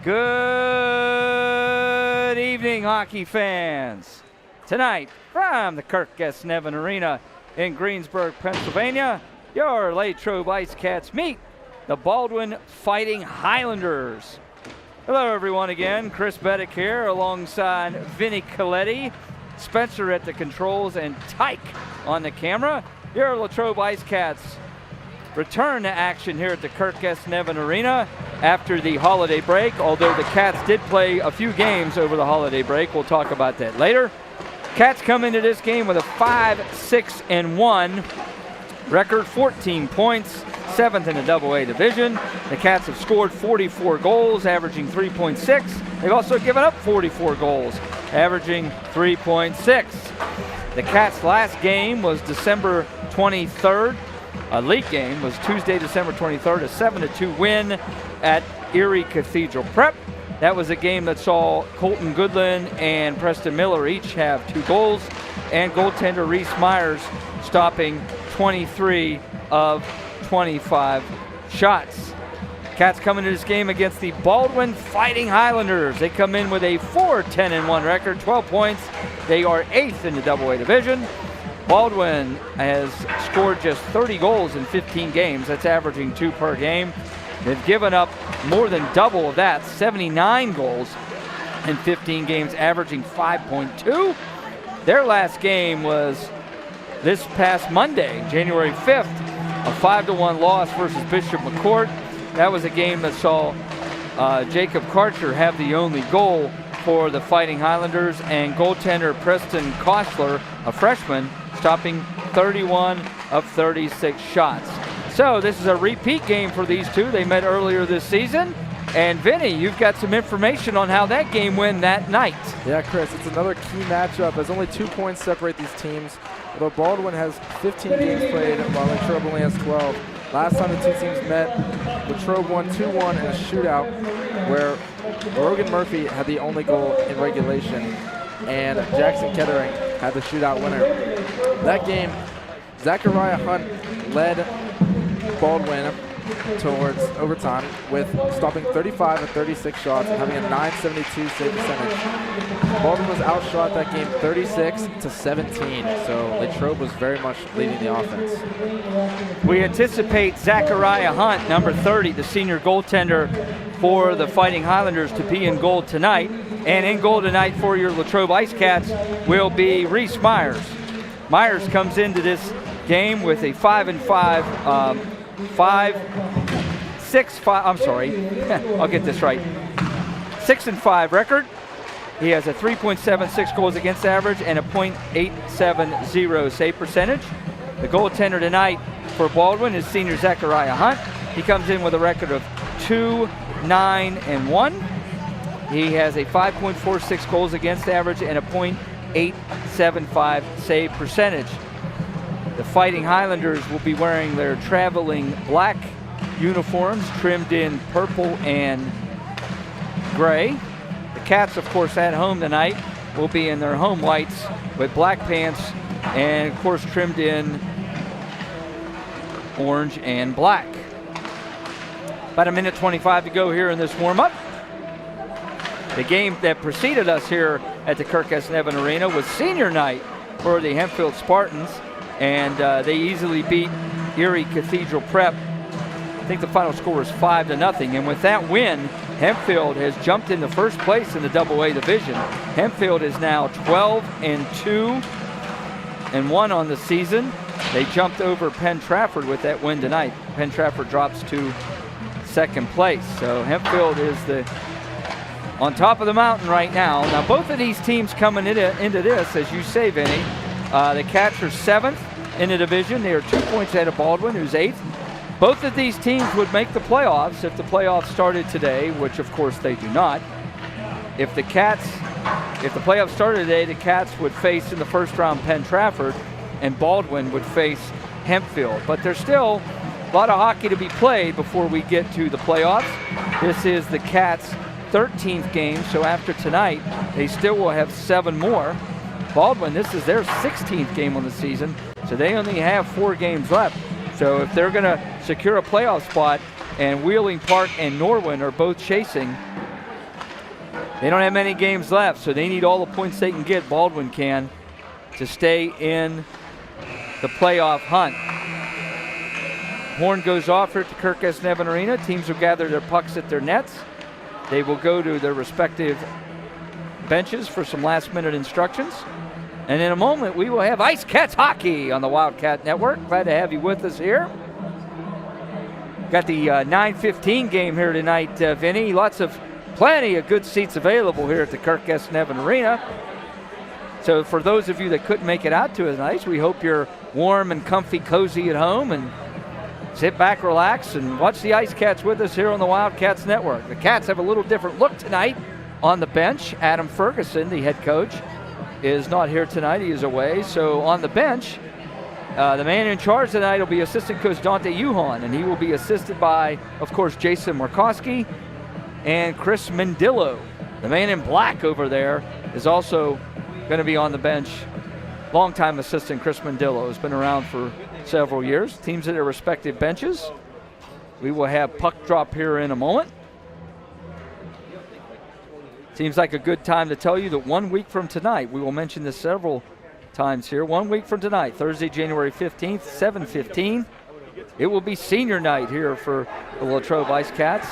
Good evening, hockey fans. Tonight, from the Kirk S. Nevin Arena in Greensburg, Pennsylvania, your Latrobe Ice Cats meet the Baldwin Fighting Highlanders. Hello, everyone, again. Chris Beddick here alongside Vinny Coletti, Spencer at the controls, and Tyke on the camera. Your Latrobe Ice Cats return to action here at the Kirk S. Nevin Arena after the holiday break, although the Cats did play a few games over the holiday break. We'll talk about that later. Cats come into this game with a 5-6-1 record, 14 points, 7th in the Double-A division. The Cats have scored 44 goals, averaging 3.6. They've also given up 44 goals, averaging 3.6. The Cats' last game was December 23rd. A league game was Tuesday, December 23rd, a 7-2 win at Erie Cathedral Prep. That was a game that saw Colton Goodland and Preston Miller each have 2 goals, and goaltender Reese Myers stopping 23 of 25 shots. Cats come into this game against the Baldwin Fighting Highlanders. They come in with a 4-10-1 record, 12 points. They are 8th in the Double-A division. Baldwin has scored just 30 goals in 15 games. That's averaging 2 per game. They've given up more than double of that, 79 goals in 15 games, averaging 5.2. Their last game was this past Monday, January 5th, a 5-1 loss versus Bishop McCourt. That was a game that saw Jacob Karcher have the only goal for the Fighting Highlanders, and goaltender Preston Kossler, a freshman, stopping 31 of 36 shots. So this is a repeat game for these two. They met earlier this season. And Vinny, you've got some information on how that game went that night. Yeah, Chris, it's another key matchup as only 2 points separate these teams. Although Baldwin has 15 games played while Latrobe only has 12. Last time the two teams met, Latrobe won 2-1 in a shootout where Brogan Murphy had the only goal in regulation and Jackson Kettering had the shootout winner. That game, Zachariah Hunt led Baldwin towards overtime with stopping 35 of 36 shots and having a .972 save percentage. Baldwin was outshot that game 36-17, so Latrobe was very much leading the offense. We anticipate Zachariah Hunt, number 30, the senior goaltender for the Fighting Highlanders, to be in goal tonight. And in goal tonight for your Latrobe Ice Cats will be Reese Myers. Myers comes into this game with a 6-5 record. He has a 3.76 goals against average and a .870 save percentage. The goaltender tonight for Baldwin is senior Zachariah Hunt. He comes in with a record of 2-9-1. He has a 5.46 goals against average and a .875 save percentage. The Fighting Highlanders will be wearing their traveling black uniforms trimmed in purple and gray. The Cats, of course, at home tonight will be in their home whites with black pants and, of course, trimmed in orange and black. About a minute 25 to go here in this warm-up. The game that preceded us here at the Kirk S. Nevin Arena was senior night for the Hempfield Spartans, and they easily beat Erie Cathedral Prep. I think the final score was 5-0, and with that win, Hempfield has jumped into first place in the Double-A division. Hempfield is now 12-2-1 on the season. They jumped over Penn Trafford with that win tonight. Penn Trafford drops to second place, so Hempfield is on top of the mountain right now. Now, both of these teams coming into this, as you say, Vinny, the Cats are 7th in the division. They are 2 points ahead of Baldwin, who's 8th. Both of these teams would make the playoffs if the playoffs started today, which of course they do not. If the playoffs started today, the Cats would face in the first round Penn Trafford, and Baldwin would face Hempfield. But there's still a lot of hockey to be played before we get to the playoffs. This is the Cats' 13th game, so after tonight, they still will have 7 more. Baldwin, this is their 16th game on the season, so they only have 4 games left. So if they're going to secure a playoff spot, and Wheeling Park and Norwin are both chasing They don't have many games left, so they need all the points they can get, Baldwin can, to stay in the playoff hunt. Horn goes off here at the Kirk S. Nevin Arena. Teams will gather their pucks at their nets. They will go to their respective benches for some last-minute instructions. And in a moment, we will have Ice Cats hockey on the Wildcat Network. Glad to have you with us here. Got the 9:15 game here tonight, Vinny. Plenty of good seats available here at the Kirk S. Nevin Arena. So for those of you that couldn't make it out to us tonight, we hope you're warm and comfy, cozy at home, and sit back, relax, and watch the Ice Cats with us here on the Wildcats Network. The Cats have a little different look tonight on the bench. Adam Ferguson, the head coach, is not here tonight. He is away. So on the bench, the man in charge tonight will be assistant coach Dante Yuhan, and he will be assisted by, of course, Jason Markowski and Chris Mendillo. The man in black over there is also going to be on the bench. Longtime assistant Chris Mendillo has been around for several years. Teams at their respective benches. We will have puck drop here in a moment. Seems like a good time to tell you that 1 week from tonight, we will mention this several times here, 1 week from tonight, Thursday, January 15th, 7:15, it will be senior night here for the Latrobe Ice Cats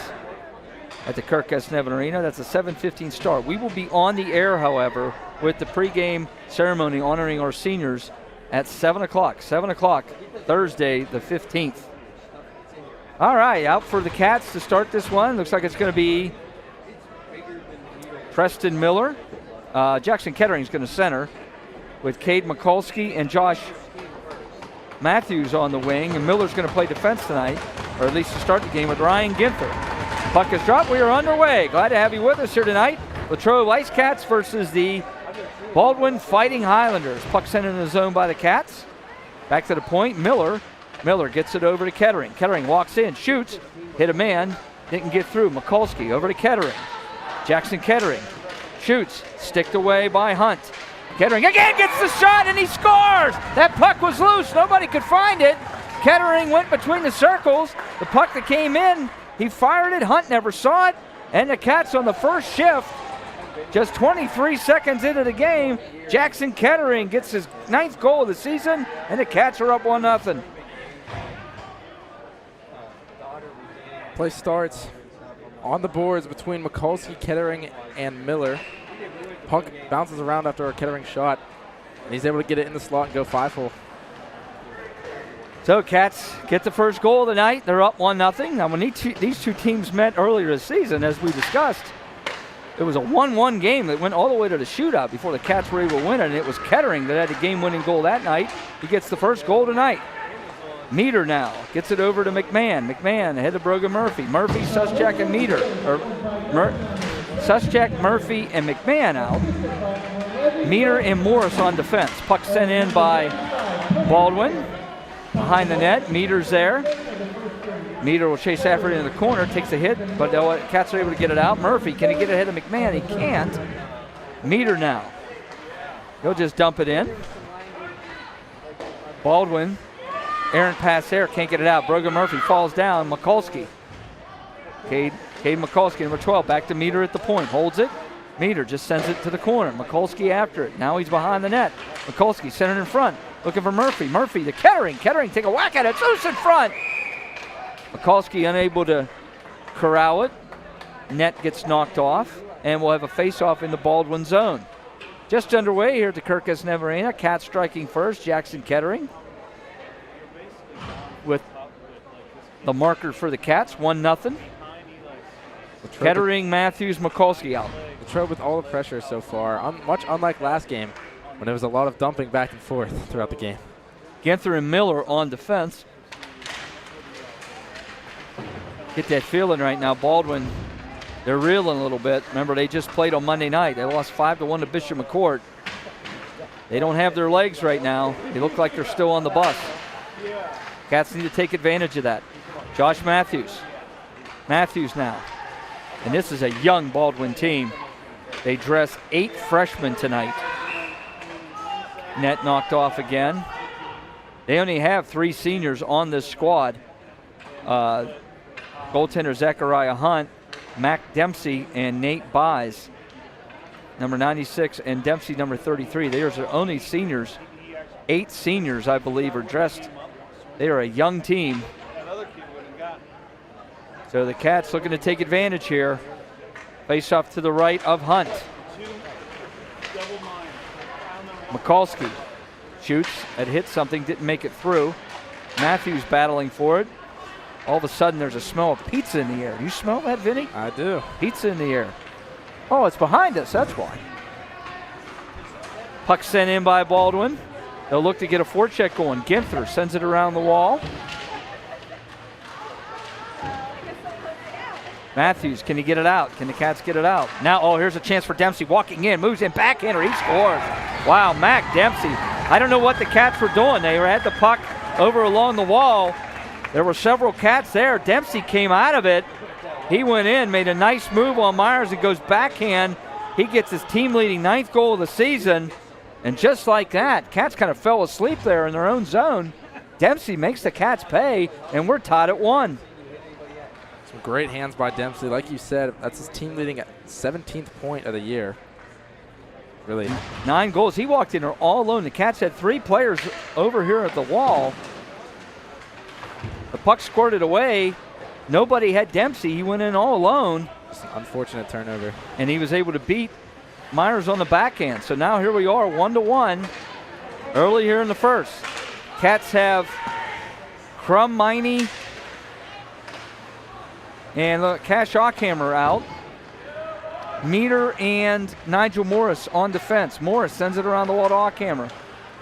at the Kirk S. Nevin Arena. That's a 7:15 start. We will be on the air, however, with the pregame ceremony honoring our seniors at 7 o'clock. 7 o'clock, Thursday the 15th. All right, out for the Cats to start this one. Looks like it's going to be Preston Miller. Jackson Kettering's going to center with Cade Mikulski and Josh Matthews on the wing. And Miller's going to play defense tonight, or at least to start the game, with Ryan Ginther. Puck is dropped. We are underway. Glad to have you with us here tonight. Latrobe Ice Cats versus the Baldwin Fighting Highlanders. Puck sent in the zone by the Cats. Back to the point. Miller gets it over to Kettering. Kettering walks in, shoots, hit a man, didn't get through. Mikulski over to Kettering. Jackson Kettering shoots, sticked away by Hunt. Kettering again gets the shot and he scores! That puck was loose. Nobody could find it. Kettering went between the circles. The puck that came in, he fired it. Hunt never saw it. And the Cats on the first shift, just 23 seconds into the game, Jackson Kettering gets his 9th goal of the season, and the Cats are up 1-0. Play starts on the boards between Mikulski, Kettering, and Miller. Puck bounces around after a Kettering shot, and he's able to get it in the slot and go 5-hole. So Cats get the first goal of the night. They're up 1-0. Now when these two teams met earlier this season, as we discussed, it was a 1-1 game that went all the way to the shootout before the Cats were able to win it, and it was Kettering that had the game-winning goal that night. He gets the first goal tonight. Meter now gets it over to McMahon. McMahon ahead of Brogan Murphy. Murphy, Suschak, and Meter. Suschak, Murphy, and McMahon out. Meter and Morris on defense. Puck sent in by Baldwin. Behind the net, Meter's there. Meter will chase after it in the corner, takes a hit, but the Cats are able to get it out. Murphy, can he get ahead of McMahon? He can't. Meter now. He'll just dump it in. Baldwin, errant pass there, can't get it out. Brogan Murphy falls down. Mikulski. Cade Mikulski, number 12, back to Meter at the point. Holds it. Meter just sends it to the corner. Mikulski after it. Now he's behind the net. Mikulski centered in front. Looking for Murphy. Murphy to Kettering. Kettering take a whack at it. It's loose in front. Mikulski unable to corral it. Net gets knocked off. And we'll have a face-off in the Baldwin zone. Just underway here at the Kirk S. Nevin Arena. Cats striking first. Jackson Kettering with the marker for the Cats. 1-0. Kettering, Matthews, Mikulski out. Latrobe with all the pressure so far. Much unlike last game, when there was a lot of dumping back and forth throughout the game. Ginther and Miller on defense. Get that feeling right now. Baldwin, they're reeling a little bit. Remember, they just played on Monday night. They lost 5-1 to Bishop McCourt. They don't have their legs right now. They look like they're still on the bus. Cats need to take advantage of that. Josh Matthews. Matthews now. And this is a young Baldwin team. They dress 8 freshmen tonight. Net knocked off again. They only have 3 seniors on this squad. Goaltender Zachariah Hunt, Mac Dempsey, and Nate Buys. number 96, and Dempsey, number 33. They are their only seniors. 8 seniors, I believe, are dressed. They are a young team. So the Cats looking to take advantage here. Face off to the right of Hunt. Mikulski shoots, had hit something, didn't make it through. Matthews battling for it. All of a sudden there's a smell of pizza in the air. You smell that, Vinny? I do. Pizza in the air. Oh, it's behind us, that's why. Puck sent in by Baldwin. They'll look to get a forecheck going. Ginther sends it around the wall. Matthews, can he get it out? Can the Cats get it out? Now, oh, here's a chance for Dempsey walking in, moves in, backhander, he scores. Wow, Mac Dempsey. I don't know what the Cats were doing. They had the puck over along the wall. There were several Cats there. Dempsey came out of it. He went in, made a nice move on Myers. It goes backhand. He gets his team-leading 9th goal of the season. And just like that, Cats kind of fell asleep there in their own zone. Dempsey makes the Cats pay, and we're tied at 1. Some great hands by Dempsey. Like you said, that's his team-leading 17th point of the year. Really. 9 goals. He walked in there all alone. The Cats had 3 players over here at the wall. The puck squirted away. Nobody had Dempsey. He went in all alone. Just an unfortunate turnover. And he was able to beat Myers on the backhand. So now here we are, 1-1, early here in the first. Cats have Crum, Miney, and Cash Ockhammer out. Meter and Nigel Morris on defense. Morris sends it around the wall to Ockhammer.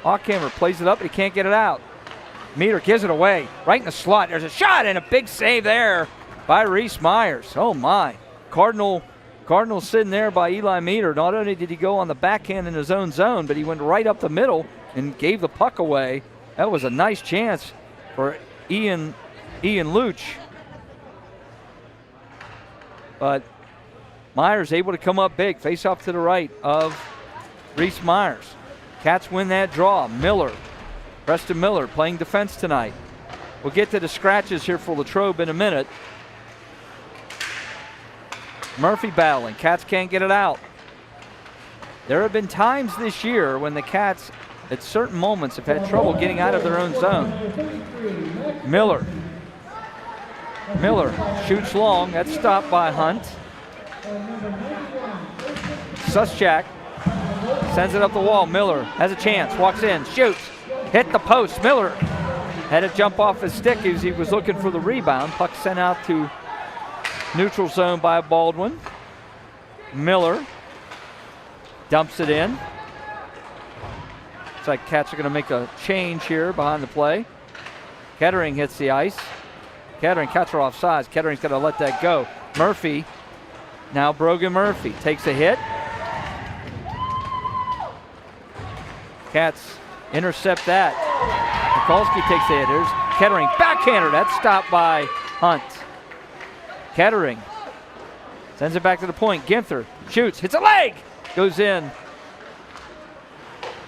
Ockhammer plays it up, but he can't get it out. Meter gives it away, right in the slot. There's a shot and a big save there by Reese Myers. Oh my. Cardinal sitting there by Eli Meter. Not only did he go on the backhand in his own zone, but he went right up the middle and gave the puck away. That was a nice chance for Ian Luch. But Myers able to come up big. Face off to the right of Reese Myers. Cats win that draw. Miller, Preston Miller playing defense tonight. We'll get to the scratches here for Latrobe in a minute. Murphy battling. Cats can't get it out. There have been times this year when the Cats, at certain moments, have had trouble getting out of their own zone. Miller shoots long. That's stopped by Hunt. Suschak sends it up the wall. Miller has a chance. Walks in. Shoots. Hit the post. Miller had it jump off his stick as he was looking for the rebound. Puck sent out to neutral zone by Baldwin. Miller dumps it in. Looks like Cats are going to make a change here behind the play. Kettering hits the ice. Kettering, Cats are offsides. Kettering's going to let that go. Murphy, now Brogan Murphy takes a hit. Cats intercept that. Mikulski takes the hit. There's Kettering, backhander. That's stopped by Hunt. Kettering sends it back to the point. Ginther shoots, hits a leg, goes in.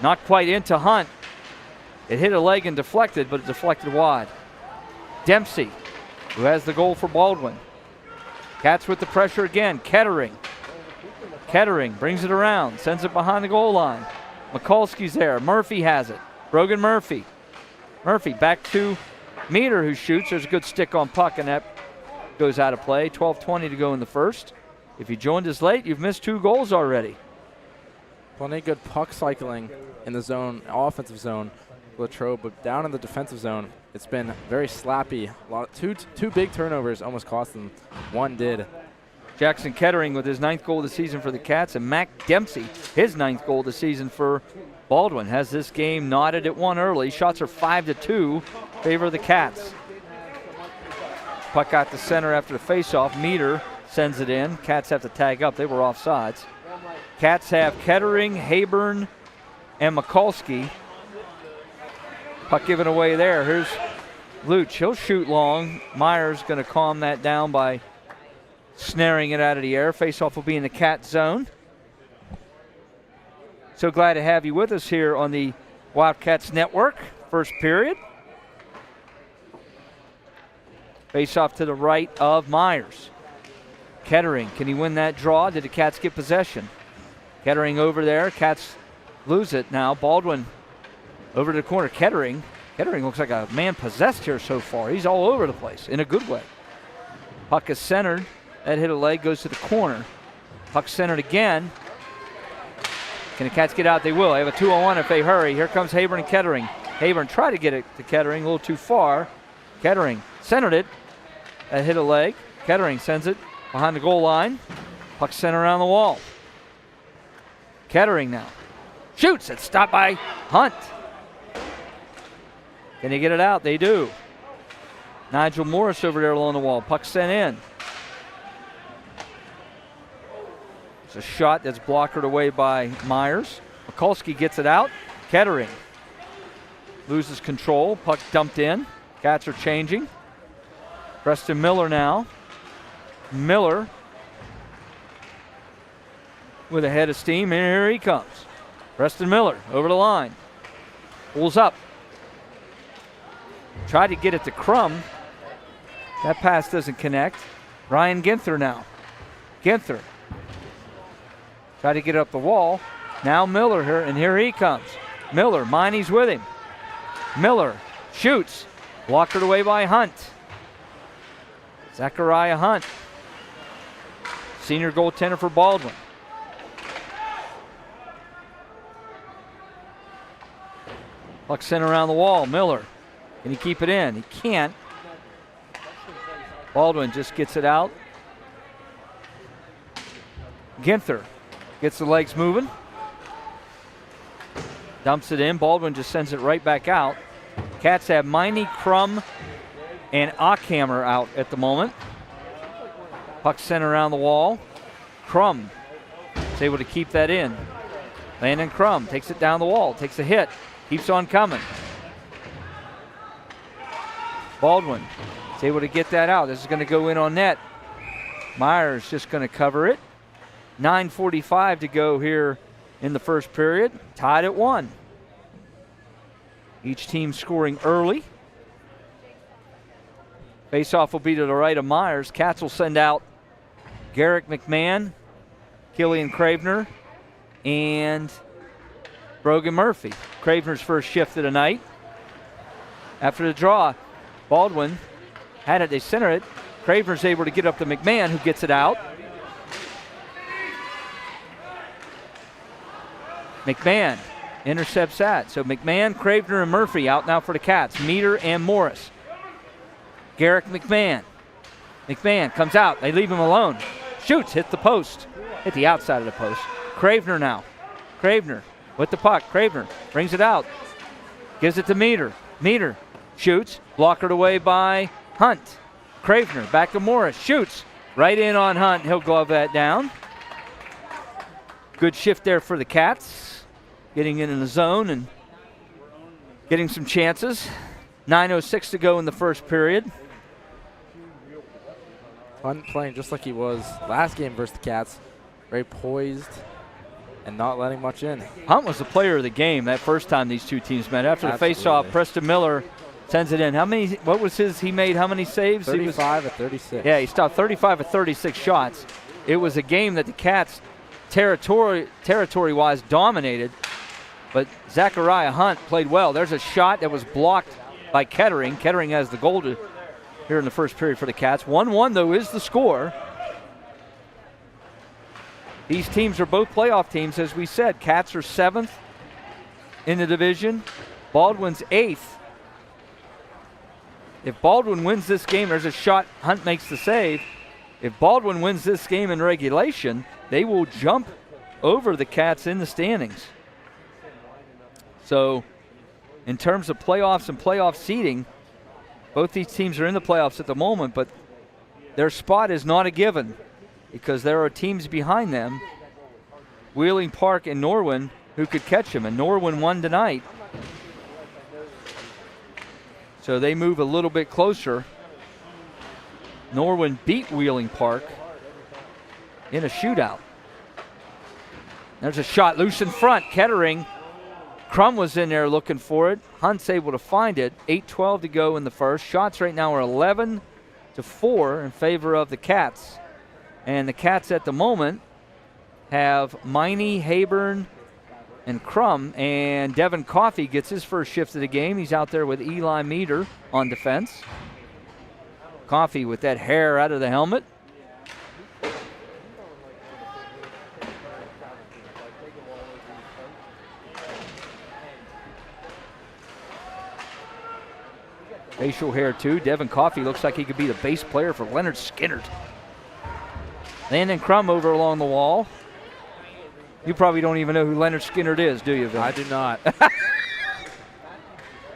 Not quite into Hunt. It hit a leg and deflected, but it deflected wide. Dempsey, who has the goal for Baldwin. Cats with the pressure again. Kettering brings it around, sends it behind the goal line. Mikulski's there. Murphy has it. Brogan Murphy. Murphy back to Meter, who shoots. There's a good stick on puck, and that goes out of play. 12:20 to go in the first. If you joined us late, you've missed 2 goals already. Plenty good puck cycling in the zone, offensive zone, Latrobe, but down in the defensive zone, it's been very slappy. Two big turnovers almost cost them. One did. Jackson Kettering with his 9th goal of the season for the Cats, and Mac Dempsey, his 9th goal of the season for Baldwin, has this game knotted at 1 early. Shots are 5-2, favor of the Cats. Puck out to center after the faceoff. Meter sends it in. Cats have to tag up. They were offsides. Cats have Kettering, Hayburn, and Mikulski. Puck given away there. Here's Luch. He'll shoot long. Myers going to calm that down by snaring it out of the air. Faceoff will be in the Cat zone. So glad to have you with us here on the Wildcats Network. First period. Face-off to the right of Myers. Kettering, can he win that draw? Did the Cats get possession? Kettering over there. Cats lose it now. Baldwin over to the corner. Kettering looks like a man possessed here so far. He's all over the place in a good way. Puck is centered. That hit a leg, goes to the corner. Puck centered again. Can the Cats get out? They will. They have a 2-on-1 if they hurry. Here comes Hayburn and Kettering. Hayburn tried to get it to Kettering, a little too far. Kettering centered it. That hit a leg. Kettering sends it behind the goal line. Puck centered around the wall. Kettering now shoots. It's stopped by Hunt. Can they get it out? They do. Nigel Morris over there along the wall. Puck sent in. It's a shot that's blockered away by Myers. Mikulski gets it out. Kettering loses control. Puck dumped in. Cats are changing. Preston Miller now. Miller with a head of steam, and here he comes. Preston Miller over the line. Pulls up. Tried to get it to Crum. That pass doesn't connect. Ryan Ginther now. Ginther. Tried to get it up the wall. Now Miller here, and here he comes. Miller, Miney's with him. Miller shoots. Blocked away by Hunt. Zachariah Hunt. Senior goaltender for Baldwin. Puck sent around the wall. Miller. Can he keep it in? He can't. Baldwin just gets it out. Ginther gets the legs moving. Dumps it in. Baldwin just sends it right back out. Cats have Miney, Crum, and Ockhammer out at the moment. Puck sent around the wall. Crum is able to keep that in. Landon Crum takes it down the wall. Takes a hit. Keeps on coming. Baldwin is able to get that out. This is going to go in on net. Myers just going to cover it. 9:45 to go here in the first period. Tied at 1. Each team scoring early. Faceoff will be to the right of Myers. Cats will send out Garrick McMahon, Killian Cravener, and Brogan Murphy. Cravener's first shift of the night. After the draw, Baldwin had it. They center it. Cravener's able to get up to McMahon, who gets it out. McMahon intercepts that. So McMahon, Cravener, and Murphy out now for the Cats. Meter and Morris. Garrick McMahon. McMahon comes out. They leave him alone. Shoots, hit the post. Hit the outside of the post. Cravener now. Cravener with the puck. Cravener brings it out. Gives it to Meter. Meter shoots. Blockered away by Hunt. Cravener back to Morris. Shoots. Right in on Hunt. He'll glove that down. Good shift there for the Cats. Getting in the zone and getting some chances. 9:06 to go in the first period. Hunt playing just like he was last game versus the Cats. Very poised and not letting much in. Hunt was the player of the game that first time these two teams met. After the faceoff, Preston Miller sends it in. What was his? He made how many saves? 35 of 36. Yeah, he stopped 35 of 36 shots. It was a game that the Cats territory-wise dominated, but Zachariah Hunt played well. There's a shot that was blocked by Kettering. Kettering has the goal here in the first period for the Cats. 1-1, though, is the score. These teams are both playoff teams, as we said. Cats are 7th in the division. Baldwin's 8th. If Baldwin wins this game, there's a shot. Hunt makes the save. If Baldwin wins this game in regulation, they will jump over the Cats in the standings. So, in terms of playoffs and playoff seeding, both these teams are in the playoffs at the moment, but their spot is not a given because there are teams behind them, Wheeling Park and Norwin, who could catch them, and Norwin won tonight. So they move a little bit closer. Norwin beat Wheeling Park in a shootout. There's a shot loose in front. Kettering. Crum was in there looking for it. Hunt's able to find it. 8:12 to go in the first. Shots right now are 11-4 in favor of the Cats. And the Cats at the moment have Miney, Hayburn, and Crum, and Devin Coffey gets his first shift of the game. He's out there with Eli Meter on defense. Coffey with that hair out of the helmet. Facial hair too. Devin Coffey looks like he could be the bass player for Leonard Skinner. Landon Crum over along the wall. You probably don't even know who Leonard Skinner is, do you, Vince? I do not.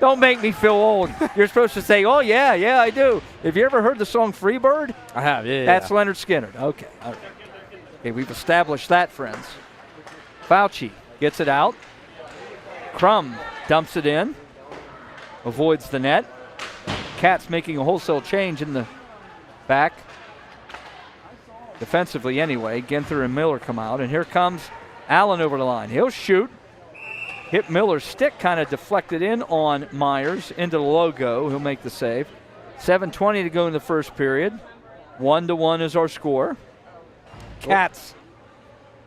Don't make me feel old. You're supposed to say, oh, yeah, I do. Have you ever heard the song Freebird? I have, yeah. That's Leonard Skinner. Okay, all right. Okay, we've established that, friends. Fauci gets it out. Crum dumps it in. Avoids the net. Cats making a wholesale change in the back. Defensively anyway. Ginther and Miller come out. And here comes Allen over the line. He'll shoot. Hit Miller's stick, kind of deflected in on Myers into the logo. He'll make the save. 7:20 to go in the first period. 1-1 is our score. Cats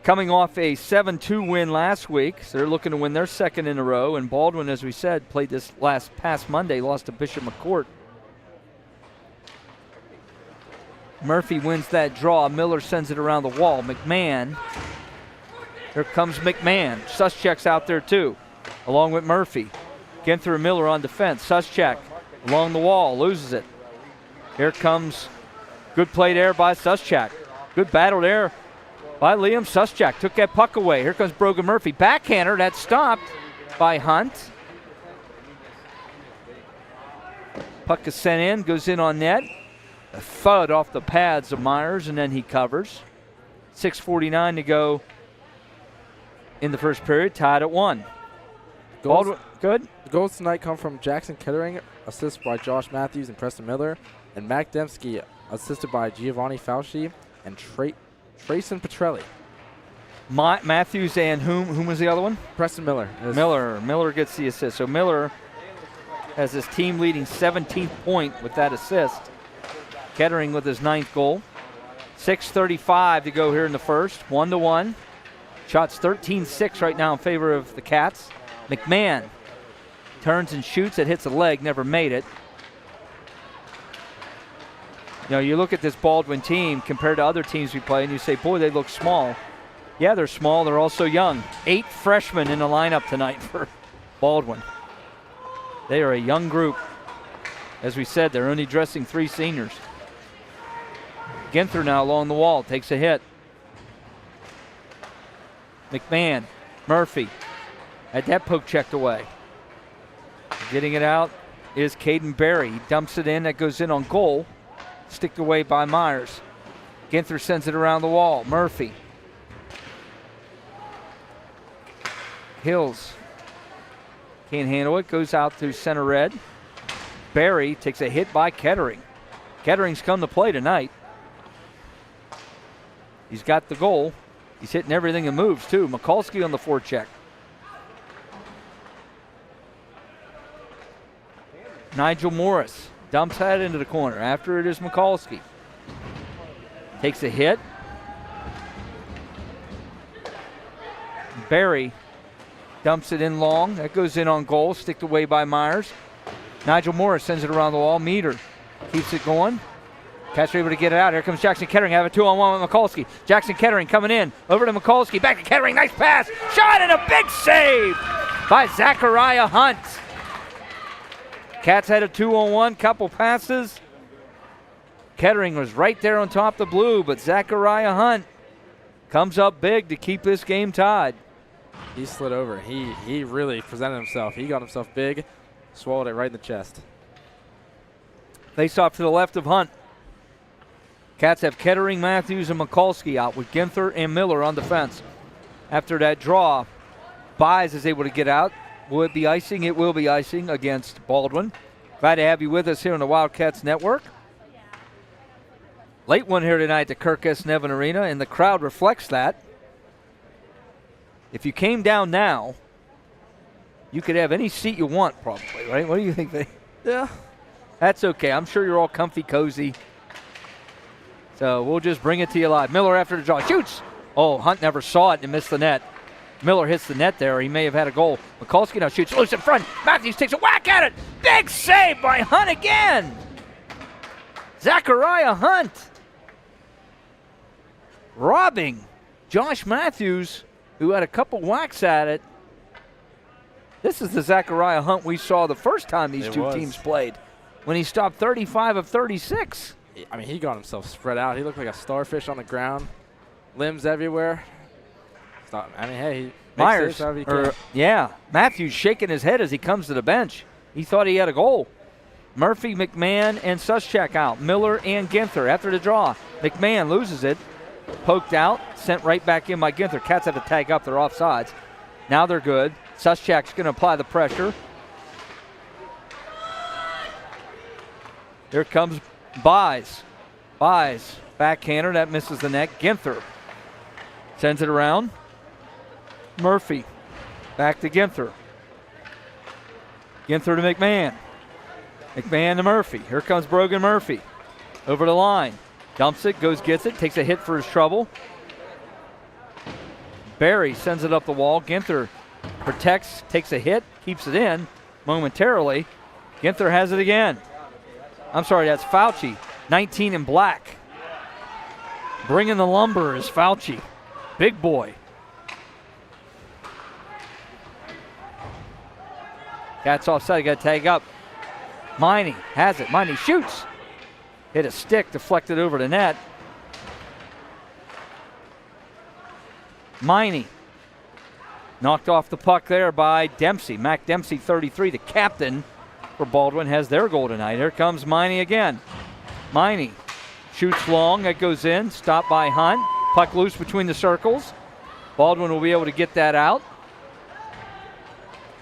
coming off a 7-2 win last week, so they're looking to win their second in a row. And Baldwin, as we said, played this past Monday, lost to Bishop McCourt. Murphy wins that draw. Miller sends it around the wall. McMahon. Here comes McMahon. Suschek's out there too, along with Murphy. Ginther and Miller on defense. Suschek along the wall, loses it. Here comes good play there by Suschek. Good battle there by Liam Suschek. Took that puck away. Here comes Brogan Murphy. Backhander, that's stopped by Hunt. Puck is sent in, goes in on net. A thud off the pads of Myers, and then he covers. 6:49 to go in the first period, tied at 1. Baldwin, good. The goals tonight come from Jackson Kettering, assist by Josh Matthews and Preston Miller, and Mac Dembski, assisted by Giovanni Fauci and Trayson Petrelli. Matthews and whom was the other one? Preston Miller. Miller gets the assist. So Miller has his team leading 17th point with that assist. Kettering with his 9th goal. 6:35 to go here in the first. 1-1. Shots 13-6 right now in favor of the Cats. McMahon turns and shoots. It hits a leg, never made it. You know, you look at this Baldwin team compared to other teams we play, and you say, boy, they look small. Yeah, they're small. They're also young. 8 freshmen in the lineup tonight for Baldwin. They are a young group. As we said, they're only dressing 3 seniors. Ginther now along the wall, takes a hit. McMahon, Murphy, had that poke checked away. Getting it out is Caden Berry. He dumps it in, that goes in on goal. Sticked away by Myers. Ginther sends it around the wall. Murphy. Hills can't handle it, goes out to center red. Berry takes a hit by Kettering. Kettering's come to play tonight. He's got the goal. He's hitting everything that moves, too. Mikulski on the forecheck. Nigel Morris dumps that into the corner. After it is Mikulski. Takes a hit. Berry dumps it in long. That goes in on goal. Sticked away by Myers. Nigel Morris sends it around the wall. Meter keeps it going. Cats are able to get it out. Here comes Jackson Kettering. Have a 2-on-1 with Mikulski. Jackson Kettering coming in. Over to Mikulski. Back to Kettering. Nice pass. Shot and a big save by Zachariah Hunt. Cats had a 2-on-1. Couple passes. Kettering was right there on top of the blue, but Zachariah Hunt comes up big to keep this game tied. He slid over. He really presented himself. He got himself big, swallowed it right in the chest. Face off to the left of Hunt. Cats have Kettering, Matthews, and Mikulski out with Ginther and Miller on defense. After that draw, Buys is able to get out. Will it be icing? It will be icing against Baldwin. Glad to have you with us here on the Wildcats Network. Late one here tonight at the Kirk S. Nevin Arena, and the crowd reflects that. If you came down now, you could have any seat you want probably, right? What do you think? Yeah. That's okay. I'm sure you're all comfy, cozy. So we'll just bring it to you live. Miller after the draw. Shoots. Oh, Hunt never saw it and missed the net. Miller hits the net there. He may have had a goal. Mikulski now shoots loose in front. Matthews takes a whack at it. Big save by Hunt again. Zachariah Hunt robbing Josh Matthews, who had a couple whacks at it. This is the Zachariah Hunt we saw the first time these two teams played, when he stopped 35 of 36. I mean, he got himself spread out. He looked like a starfish on the ground, limbs everywhere. I mean, hey, Myers, Matthews shaking his head as he comes to the bench. He thought he had a goal. Murphy, McMahon, and Suschek out. Miller and Ginther after the draw. McMahon loses it, poked out, sent right back in by Ginther. Cats had to tag up, their offsides. Now they're good. Suschek's going to apply the pressure. Here comes Buys. Backhander, that misses the net. Ginther sends it around. Murphy, back to Ginther. Ginther to McMahon. McMahon to Murphy. Here comes Brogan Murphy. Over the line. Dumps it, gets it, takes a hit for his trouble. Barry sends it up the wall. Ginther protects, takes a hit, keeps it in momentarily. Ginther has it again. I'm sorry, that's Fauci. 19 in black. Bringing the lumber is Fauci. Big boy. Cats offside, got to tag up. Miney has it. Miney shoots. Hit a stick, deflected over the net. Miney knocked off the puck there by Dempsey. Mac Dempsey, 33, the captain for Baldwin, has their goal tonight. Here comes Miney again. Miney shoots long, that goes in, stopped by Hunt. Puck loose between the circles. Baldwin will be able to get that out.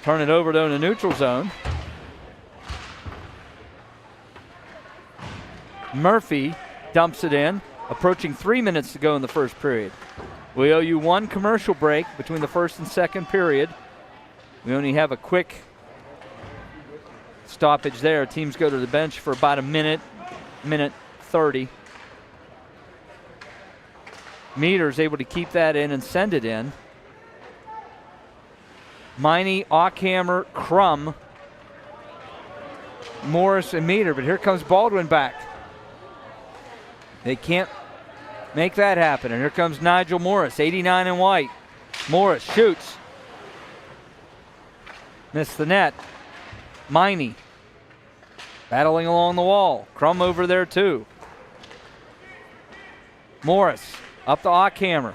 Turn it over to the neutral zone. Murphy dumps it in. Approaching 3 minutes to go in the first period. We owe you one commercial break between the first and second period. We only have a quick stoppage there. Teams go to the bench for about a minute 30. Meter's able to keep that in and send it in. Miney, Ockhammer, Crum, Morris, and Meter. But here comes Baldwin back. They can't make that happen. And here comes Nigel Morris, 89 in white. Morris shoots. Missed the net. Miney battling along the wall. Crum over there too. Morris up to Ockhammer.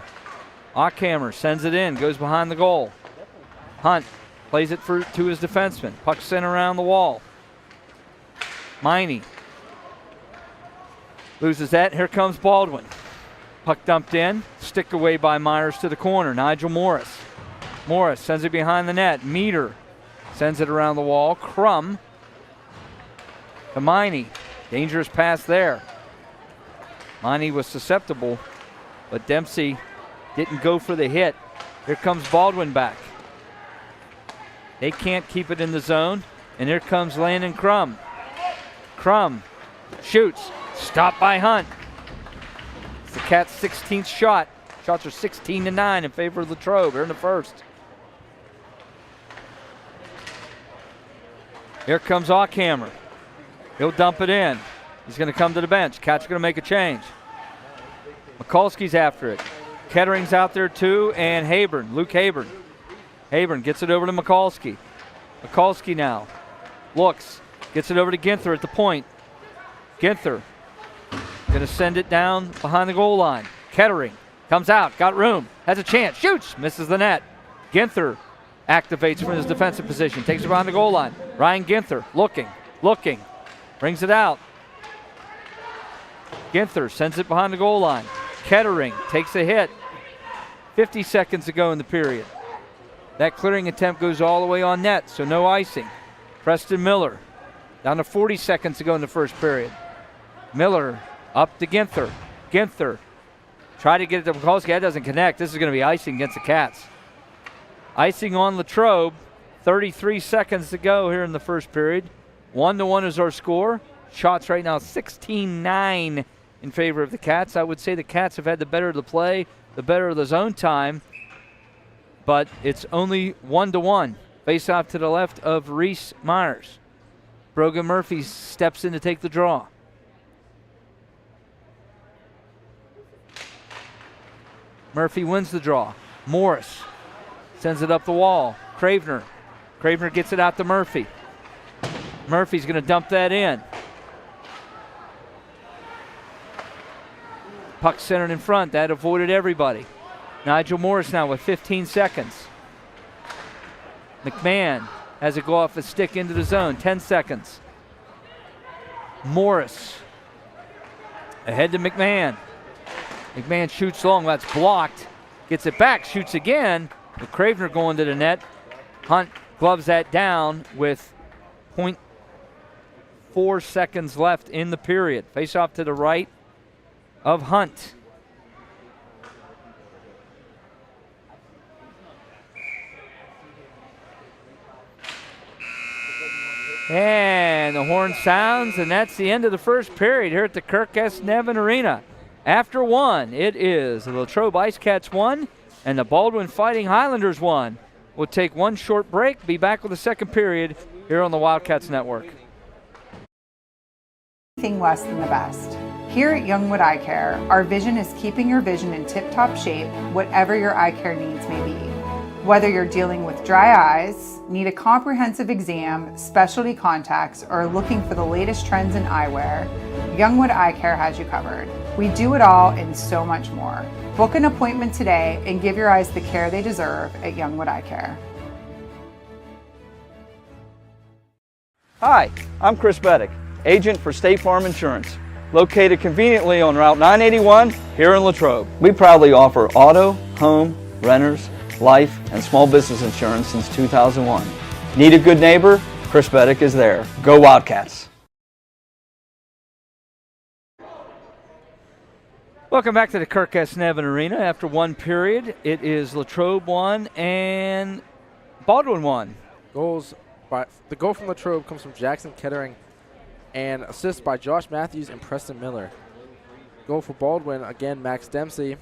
Ockhammer sends it in, goes behind the goal. Hunt plays it to his defenseman. Puck sent around the wall. Miney loses that. Here comes Baldwin. Puck dumped in. Stick away by Myers to the corner. Nigel Morris. Morris sends it behind the net. Meter sends it around the wall. Crum to Miney. Dangerous pass there. Miney was susceptible, but Dempsey didn't go for the hit. Here comes Baldwin back. They can't keep it in the zone. And here comes Landon Crum. Crum shoots. Stopped by Hunt. It's the Cats' 16th shot. Shots are 16-9 in favor of Latrobe here in the first. Here comes Ockhammer. He'll dump it in. He's going to come to the bench. Cats are going to make a change. Mikulski's after it. Kettering's out there too, and Luke Habern. Habern gets it over to Mikulski. Mikulski now looks, gets it over to Ginther at the point. Ginther going to send it down behind the goal line. Kettering comes out, got room, has a chance, shoots, misses the net. Ginther activates from his defensive position, takes it behind the goal line. Ryan Ginther looking, brings it out. Ginther sends it behind the goal line. Kettering takes a hit. 50 seconds to go in the period. That clearing attempt goes all the way on net, so no icing. Preston Miller down to 40 seconds to go in the first period. Miller up to Ginther. Ginther try to get it to Mikulski. That doesn't connect. This is going to be icing against the Cats. Icing on Latrobe. 33 seconds to go here in the first period. 1-1 is our score. Shots right now 16-9 in favor of the Cats. I would say the Cats have had the better of the play. the better of the zone time, but it's only 1-1. Face off to the left of Reese Myers. Brogan Murphy steps in to take the draw. Murphy wins the draw. Morris sends it up the wall. Cravener gets it out to Murphy. Murphy's going to dump that in. Puck centered in front. That avoided everybody. Nigel Morris now with 15 seconds. McMahon has it go off the stick into the zone. 10 seconds. Morris ahead to McMahon. McMahon shoots long. That's blocked. Gets it back. Shoots again. With Cravener going to the net. Hunt gloves that down with 0.4 seconds left in the period. Face off to the right of Hunt. And the horn sounds, and that's the end of the first period here at the Kirk S. Nevin Arena. After one, it is the Latrobe Ice Cats 1 and the Baldwin Fighting Highlanders 1. We'll take one short break, be back with the second period here on the Wildcats Network. Anything less than the best. Here at Youngwood Eye Care, our vision is keeping your vision in tip-top shape, whatever your eye care needs may be. Whether you're dealing with dry eyes, need a comprehensive exam, specialty contacts, or looking for the latest trends in eyewear, Youngwood Eye Care has you covered. We do it all and so much more. Book an appointment today and give your eyes the care they deserve at Youngwood Eye Care. Hi, I'm Chris Beddick, agent for State Farm Insurance, located conveniently on Route 981 here in Latrobe. We proudly offer auto, home, renters, life, and small business insurance since 2001. Need a good neighbor? Chris Beddick is there. Go Wildcats! Welcome back to the Kirk S. Nevin Arena. After one period, it is Latrobe 1 and Baldwin 1. The goal from Latrobe comes from Jackson Kettering and assist by Josh Matthews and Preston Miller. Goal for Baldwin, again, Max Dempsey.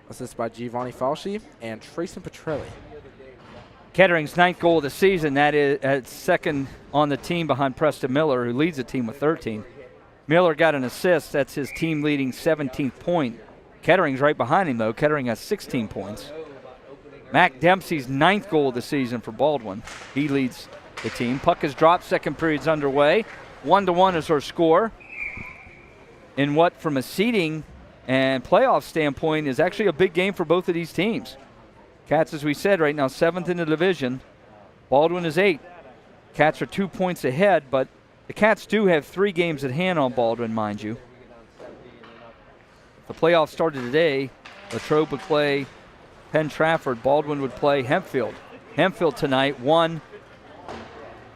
Assist by Giovanni Falchi and Trayson Petrelli. Kettering's ninth goal of the season. That is second on the team behind Preston Miller, who leads the team with 13. Miller got an assist. That's his team-leading 17th point. Kettering's right behind him, though. Kettering has 16 points. Mac Dempsey's ninth goal of the season for Baldwin. He leads the team. Puck has dropped. Second period's underway. 1-1 is our score. In what, from a seeding and playoff standpoint, is actually a big game for both of these teams. Cats, as we said, right now 7th in the division. Baldwin is 8th. Cats are 2 points ahead, but the Cats do have 3 games at hand on Baldwin, mind you. If the playoffs started today, Latrobe would play Penn Trafford. Baldwin would play Hempfield. Hempfield tonight won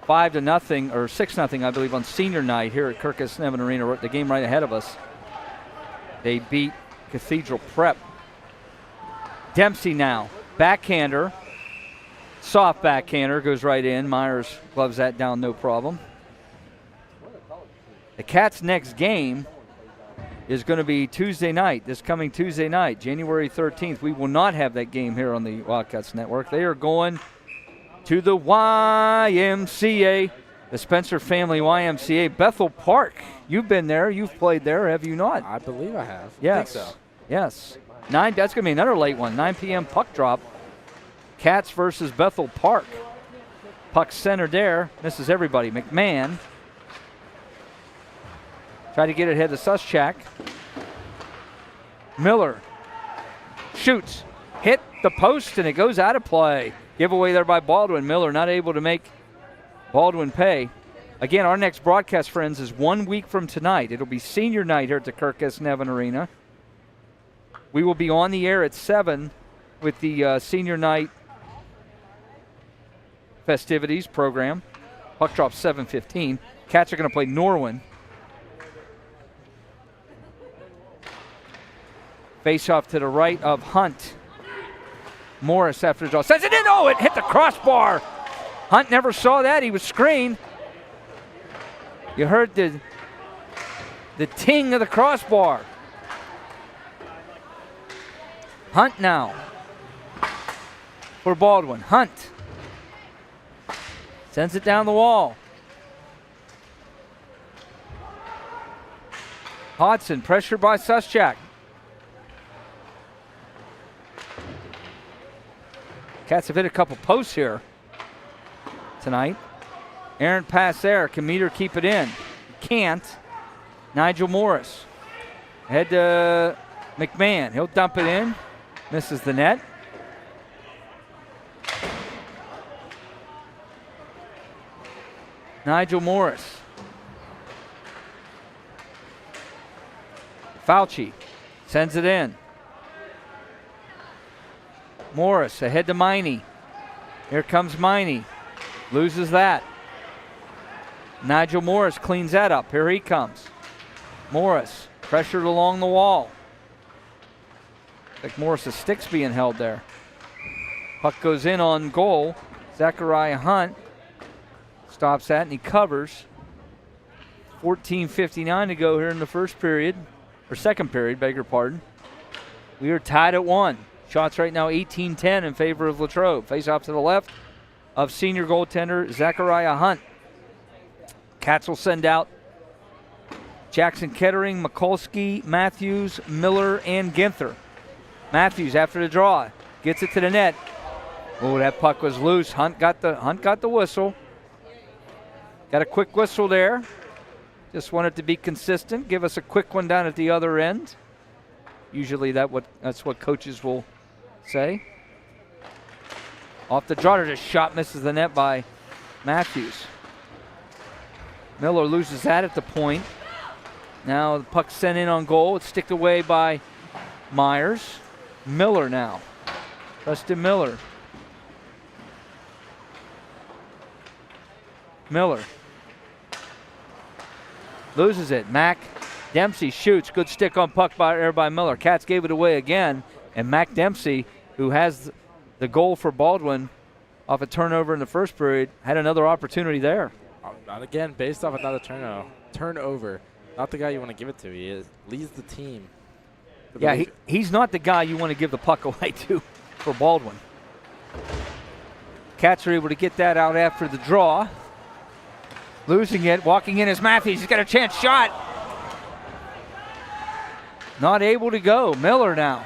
5-0 or 6-0, I believe, on senior night here at Kirk S. Nevin Arena. The game right ahead of us. They beat Cathedral Prep. Dempsey now, backhander, soft backhander, goes right in. Myers gloves that down, no problem. The Cats' next game is going to be Tuesday night, this coming Tuesday night, January 13th. We will not have that game here on the Wildcats Network. They are going to the YMCA, the Spencer Family YMCA, Bethel Park. You've been there. You've played there, have you not? I believe I have. Yes. I think so. Yes. That's going to be another late one. 9 p.m. puck drop. Cats versus Bethel Park. Puck centered there. Misses everybody. McMahon. Try to get it ahead to Suschak. Miller shoots. Hit the post, and it goes out of play. Giveaway there by Baldwin. Miller not able to make Baldwin pay. Again, our next broadcast, friends, is 1 week from tonight. It'll be senior night here at the Kirk S. Nevin Arena. We will be on the air at 7 with the senior night festivities program. Puck drop 7:15. Cats are going to play Norwin. Face off to the right of Hunt. Morris after the draw. Sends it in. Oh, it hit the crossbar. Hunt never saw that. He was screened. You heard the ting of the crossbar. Hunt now for Baldwin. Hunt sends it down the wall. Hodson pressured by Suschak. Cats have hit a couple posts here tonight. Errant pass there. Can Meter keep it in? Can't. Nigel Morris. Head to McMahon. He'll dump it in. Misses the net. Nigel Morris. Fauci sends it in. Morris ahead to Miney. Here comes Miney. Loses that. Nigel Morris cleans that up. Here he comes. Morris pressured along the wall. Like Morris's stick's being held there. Puck goes in on goal. Zachariah Hunt stops that and he covers. 14:59 to go here in the first period, or second period, beg your pardon. We are tied at 1. Shots right now 18-10 in favor of Latrobe. Face off to the left of senior goaltender Zachariah Hunt. Cats will send out Jackson Kettering, Mikulski, Matthews, Miller, and Ginther. Matthews after the draw gets it to the net. Oh, that puck was loose. Hunt got the whistle. Got a quick whistle there. Just wanted to be consistent. Give us a quick one down at the other end. Usually that's what coaches will say. Off the draw, just shot misses the net by Matthews. Miller loses that at the point. Now the puck sent in on goal. It's sticked away by Myers. Miller now. Preston Miller. Miller loses it. Mac Dempsey shoots. Good stick on puck by Miller. Cats gave it away again. And Mac Dempsey, who has the goal for Baldwin off a turnover in the first period, had another opportunity there. Not again, based off another turnover. Not the guy you want to give it to. He leads the team. Yeah, he's not the guy you want to give the puck away to for Baldwin. Cats are able to get that out after the draw. Losing it, walking in is Matthews. He's got a chance shot. Not able to go. Miller now.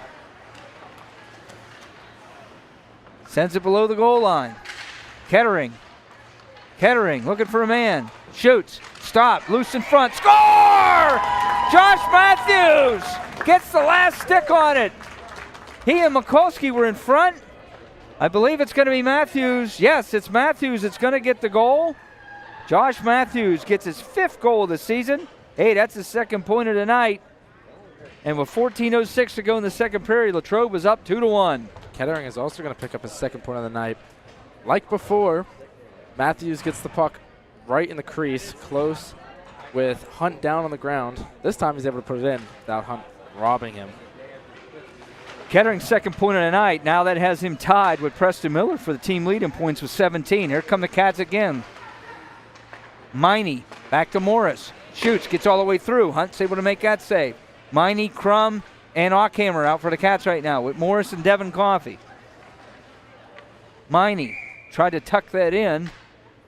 Sends it below the goal line. Kettering looking for a man. Shoots. Stop. Loose in front. Score! Josh Matthews gets the last stick on it. He and Mikulski were in front. I believe it's going to be Matthews. Yes, it's Matthews. It's going to get the goal. Josh Matthews gets his 5th goal of the season. Hey, that's his 2nd point of the night. And with 14:06 to go in the second period, Latrobe was up 2-1. Kettering is also going to pick up his 2nd point of the night. Like before, Matthews gets the puck right in the crease, close with Hunt down on the ground. This time he's able to put it in without Hunt robbing him. Kettering's 2nd point of the night. Now that has him tied with Preston Miller for the team lead in points with 17. Here come the Cats again. Miney back to Morris. Shoots, gets all the way through. Hunt's able to make that save. Miney, Crum, and Ockhammer out for the Cats right now with Morris and Devin Coffey. Miney tried to tuck that in.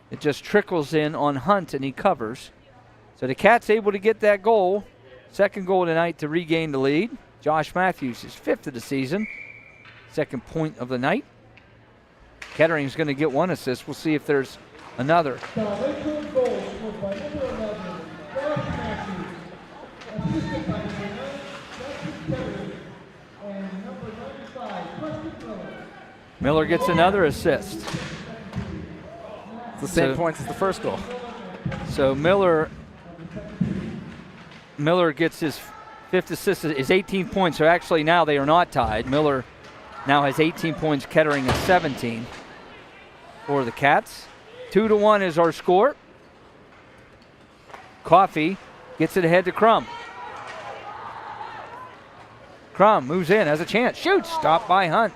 It just trickles in on Hunt and he covers. So the Cats able to get that goal. 2nd goal tonight to regain the lead. Josh Matthews is 5th of the season. 2nd point of the night. Kettering's going to get 1 assist. We'll see if there's another. Miller gets another assist. It's the same points as the first goal. So Miller gets his 5th assist, is 18 points. So actually now they are not tied. Miller now has 18 points. Kettering has 17 for the Cats. 2-1 is our score. Coffey gets it ahead to Crum. Crum moves in, has a chance, shoots, stopped by Hunt.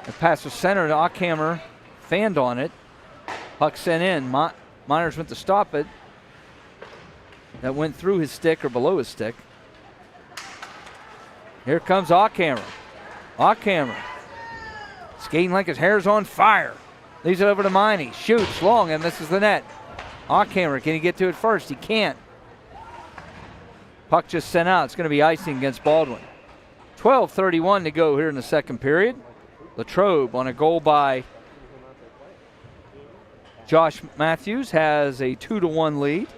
The pass was centered, Ockhammer fanned on it. Puck sent in, Myers went to stop it. That went through his stick or below his stick. Here comes Aucamera. Aucamera skating like his hair's on fire. Leaves it over to Miney. Shoots long and misses the net. Aucamera, can he get to it first? He can't. Puck just sent out. It's going to be icing against Baldwin. 12:31 to go here in the second period. Latrobe on a goal by Josh Matthews has a 2-1 lead.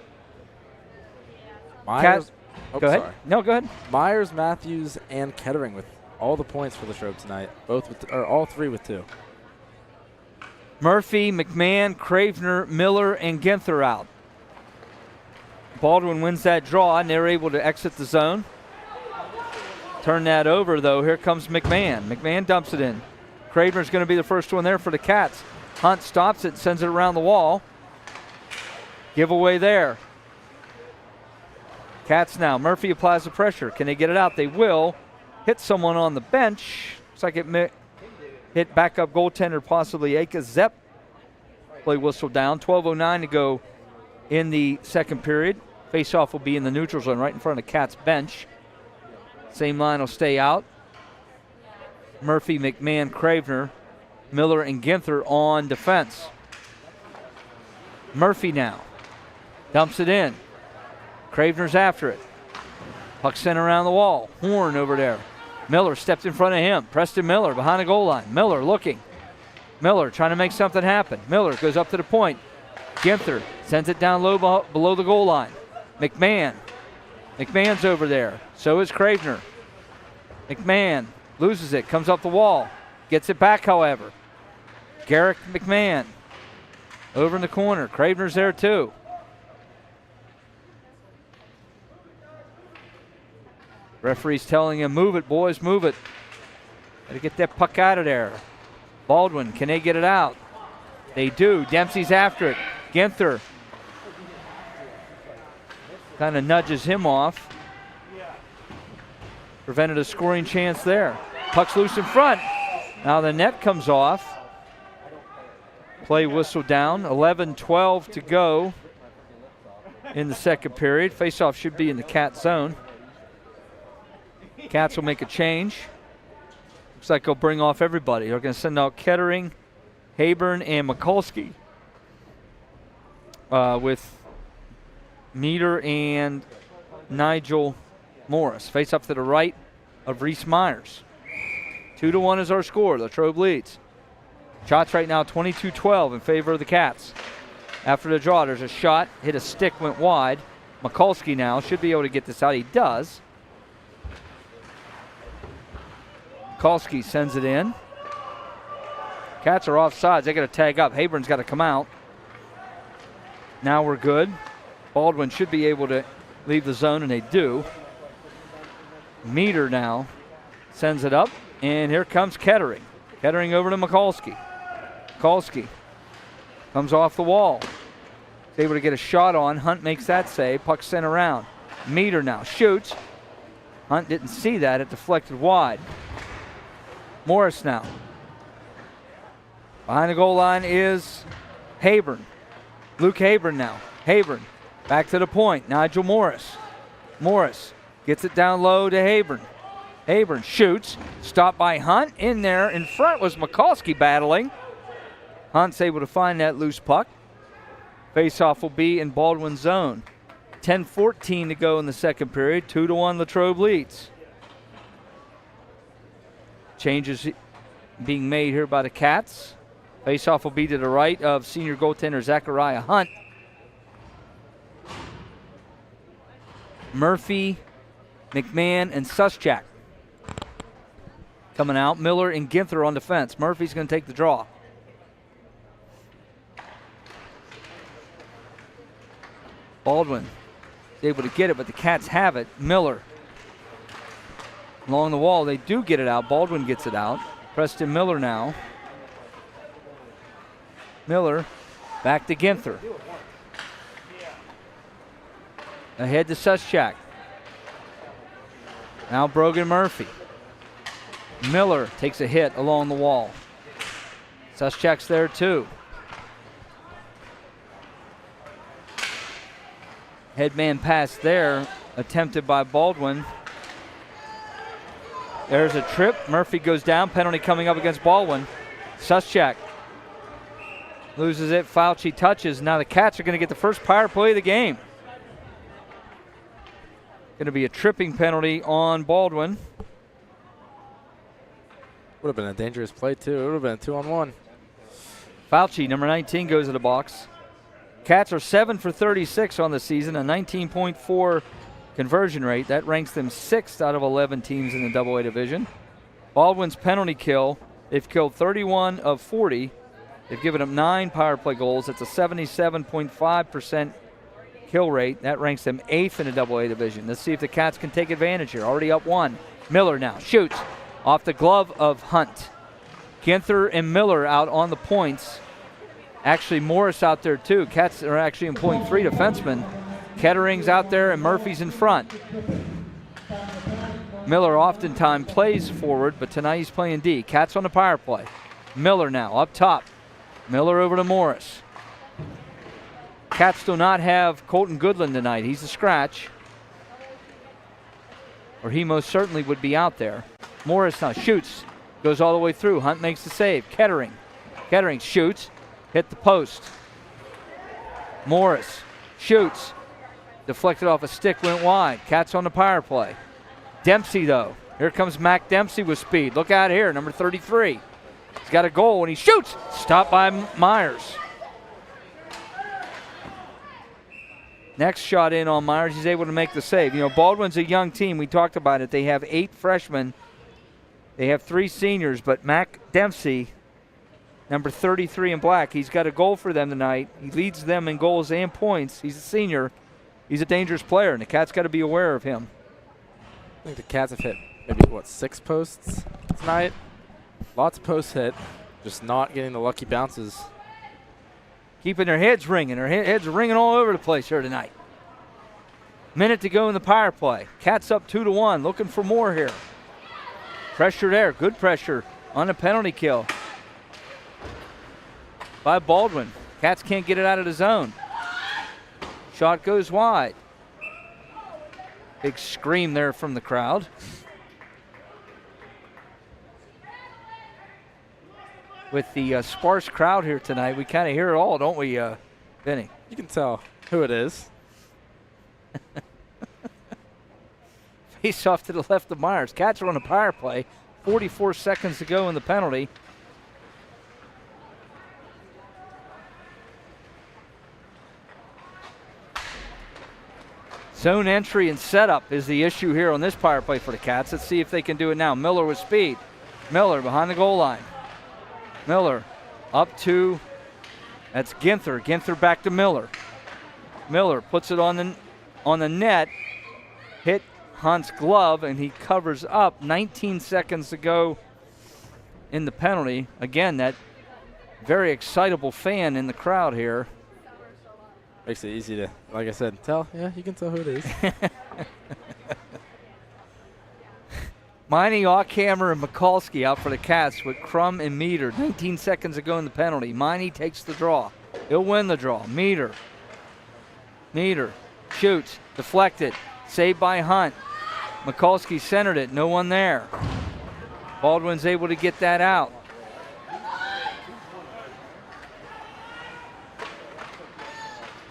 Myers, go ahead. Sorry. No, go ahead. Myers, Matthews, and Kettering with all the points for Latrobe tonight. All three with 2. Murphy, McMahon, Cravener, Miller, and Ginther out. Baldwin wins that draw, and they're able to exit the zone. Turn that over, though. Here comes McMahon. McMahon dumps it in. Cravener's going to be the first one there for the Cats. Hunt stops it, sends it around the wall. Giveaway there. Cats now. Murphy applies the pressure. Can they get it out? They will. Hit someone on the bench. Looks like it hit backup goaltender, possibly Aka Zepp. Play whistle down. 12:09 to go in the second period. Faceoff will be in the neutral zone right in front of the Cats bench. Same line will stay out. Murphy, McMahon, Cravener, Miller, and Ginther on defense. Murphy now. Dumps it in. Cravener's after it. Puck sent around the wall. Horn over there. Miller stepped in front of him. Preston Miller behind the goal line. Miller looking. Miller trying to make something happen. Miller goes up to the point. Ginther sends it down low below the goal line. McMahon. McMahon's over there. So is Cravener. McMahon loses it. Comes up the wall. Gets it back, however. Garrick McMahon. Over in the corner. Cravener's there too. Referee's telling him, move it, boys, move it. Got to get that puck out of there. Baldwin, can they get it out? They do. Dempsey's after it. Ginther kind of nudges him off. Prevented a scoring chance there. Puck's loose in front. Now the net comes off. Play whistle down. 11-12 to go in the second period. Faceoff should be in the Cat zone. Cats will make a change. Looks like they'll bring off everybody. They're going to send out Kettering, Hayburn, and Mikulski with Meter and Nigel Morris. Face up to the right of Reese Myers. 2-1 is our score. Latrobe leads. Shots right now 22-12 in favor of the Cats. After the draw, there's a shot. Hit a stick, went wide. Mikulski now should be able to get this out. He does. Mikulski sends it in. Cats are offsides. They got to tag up. Hayburn's got to come out. Now we're good. Baldwin should be able to leave the zone, and they do. Meter now sends it up, and here comes Kettering. Kettering over to Mikulski. Mikulski comes off the wall. He's able to get a shot on. Hunt makes that save. Puck sent around. Meter now shoots. Hunt didn't see that. It deflected wide. Morris now. Behind the goal line is Hayburn. Luke Hayburn now. Hayburn back to the point. Nigel Morris. Morris gets it down low to Hayburn. Hayburn shoots. Stopped by Hunt. In there in front was Mikulski battling. Hunt's able to find that loose puck. Faceoff will be in Baldwin's zone. 10:14 to go in the second period. 2-1 Latrobe leads. Changes being made here by the Cats. Faceoff will be to the right of senior goaltender Zachariah Hunt. Murphy, McMahon, and Suschak coming out. Miller and Ginther on defense. Murphy's going to take the draw. Baldwin is able to get it, but the Cats have it. Miller along the wall. They do get it out. Baldwin gets it out. Preston Miller now. Miller back to Ginther. Ahead to Suschak. Now Brogan Murphy. Miller takes a hit along the wall. Suschak's there too. Headman pass there, attempted by Baldwin. There's a trip. Murphy goes down. Penalty coming up against Baldwin. Suschak loses it. Fauci touches. Now the Cats are going to get the first power play of the game. Going to be a tripping penalty on Baldwin. Would have been a dangerous play, too. It would have been a 2-on-1. Fauci, number 19, goes to the box. Cats are 7 for 36 on the season, a 19.4 conversion rate. That ranks them 6th out of 11 teams in the Double-A division. Baldwin's penalty kill, they've killed 31 of 40. They've given up 9 power play goals. That's a 77.5% kill rate. That ranks them 8th in the Double-A division. Let's see if the Cats can take advantage here. Already up 1. Miller now shoots off the glove of Hunt. Ginther and Miller out on the points. Actually, Morris out there too. Cats are actually employing 3 defensemen. Kettering's out there and Murphy's in front. Miller oftentimes plays forward, but tonight he's playing D. Cats on the power play. Miller now up top. Miller over to Morris. Cats do not have Colton Goodland tonight. He's a scratch. Or he most certainly would be out there. Morris now shoots. Goes all the way through. Hunt makes the save. Kettering shoots. Hit the post. Morris shoots. Deflected off a stick, went wide. Cats on the power play. Dempsey, though. Here comes Mac Dempsey with speed. Look out here, number 33. He's got a goal and he shoots. Stopped by Myers. Next shot in on Myers. He's able to make the save. You know, Baldwin's a young team. We talked about it. They have 8 freshmen. They have 3 seniors, but Mac Dempsey, number 33 in black, he's got a goal for them tonight. He leads them in goals and points. He's a senior. He's a dangerous player, and the Cats got to be aware of him. I think the Cats have hit maybe, 6 posts tonight? Lots of posts hit, just not getting the lucky bounces. Keeping their heads ringing. Their heads are ringing all over the place here tonight. Minute to go in the power play. Cats up 2-1, looking for more here. Pressure there, good pressure on a penalty kill by Baldwin. Cats can't get it out of the zone. Shot goes wide. Big scream there from the crowd. With the sparse crowd here tonight, we kind of hear it all, don't we, Vinny? You can tell who it is. Face off to the left of Myers. Cats are on a power play. 44 seconds to go in the penalty. Zone entry and setup is the issue here on this power play for the Cats. Let's see if they can do it now. Miller with speed. Miller behind the goal line. Miller up to, that's Ginther. Ginther back to Miller. Miller puts it on the net. Hit Hunt's glove, and he covers up. 19 seconds to go in the penalty. Again, that very excitable fan in the crowd here. Makes it easy to, like I said, tell. Yeah, you can tell who it is. Miney, Ockhammer, and Mikulski out for the Cats with Crum and Meter. 19 seconds to go in the penalty. Miney takes the draw. He'll win the draw. Meter shoots, deflected, saved by Hunt. Mikulski centered it, no one there. Baldwin's able to get that out.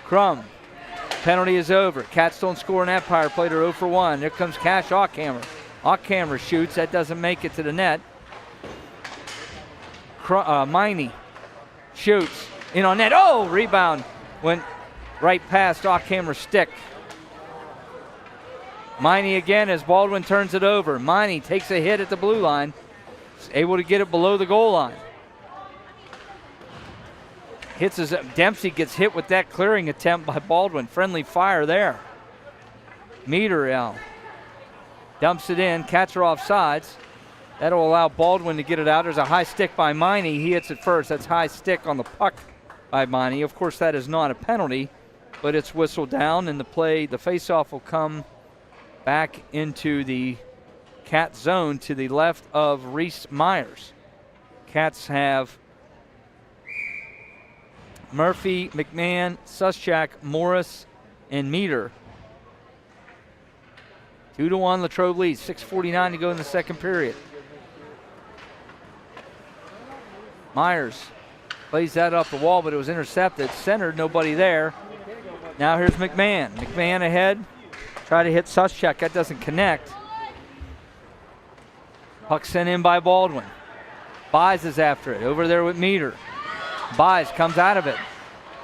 Crum, penalty is over. Cats don't score in that power play. They're 0 for 1. There comes Cash Ockhammer. Ockhammer shoots, that doesn't make it to the net. Miney shoots, in on net. Oh, rebound went right past Ockhammer's stick. Miney again as Baldwin turns it over. Miney takes a hit at the blue line. Is able to get it below the goal line. Dempsey gets hit with that clearing attempt by Baldwin. Friendly fire there. Meter out. Dumps it in. Cats are off sides. That'll allow Baldwin to get it out. There's a high stick by Miney. He hits it first. That's high stick on the puck by Miney. Of course, that is not a penalty, but it's whistled down, and the faceoff will come back into the Cat zone to the left of Reese Myers. Cats have Murphy, McMahon, Suschak, Morris, and Meter. 2-1 Latrobe leads. 6:49 to go in the second period. Myers plays that off the wall, but it was intercepted. Centered, nobody there. Now here's McMahon. McMahon ahead. Try to hit Suschek. That doesn't connect. Puck sent in by Baldwin. Buys is after it. Over there with Meter. Buys comes out of it.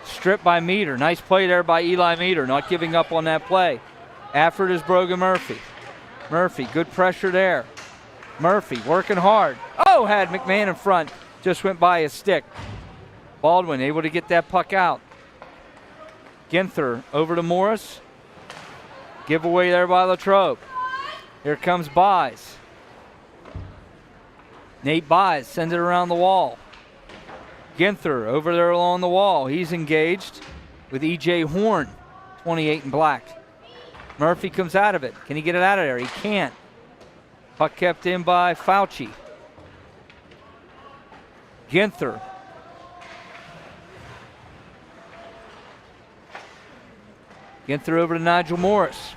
Stripped by Meter. Nice play there by Eli Meter. Not giving up on that play. After it is Brogan Murphy. Murphy, good pressure there. Murphy working hard. Oh, had McMahon in front. Just went by his stick. Baldwin able to get that puck out. Ginther over to Morris. Giveaway there by Latrobe. Here comes Buys. Nate Buys sends it around the wall. Ginther over there along the wall. He's engaged with E.J. Horn, 28 in black. Murphy comes out of it. Can he get it out of there? He can't. Puck kept in by Fauci. Ginther. Ginther over to Nigel Morris.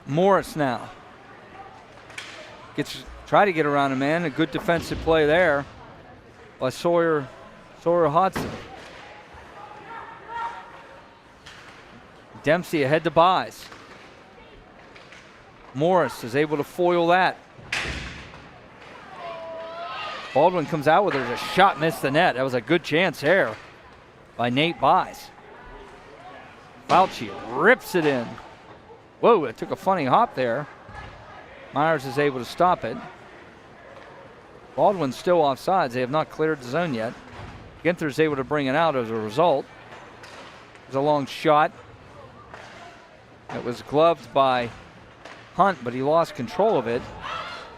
Morris now. Try to get around a man. A good defensive play there by Sawyer Hodson. Dempsey ahead to Buys. Morris is able to foil that. Baldwin comes out with it. A shot missed the net. That was a good chance there by Nate Buys. Fauci rips it in. Whoa, it took a funny hop there. Myers is able to stop it. Baldwin's still offsides. They have not cleared the zone yet. Ginther's able to bring it out as a result. It was a long shot. It was gloved by Hunt, but he lost control of it.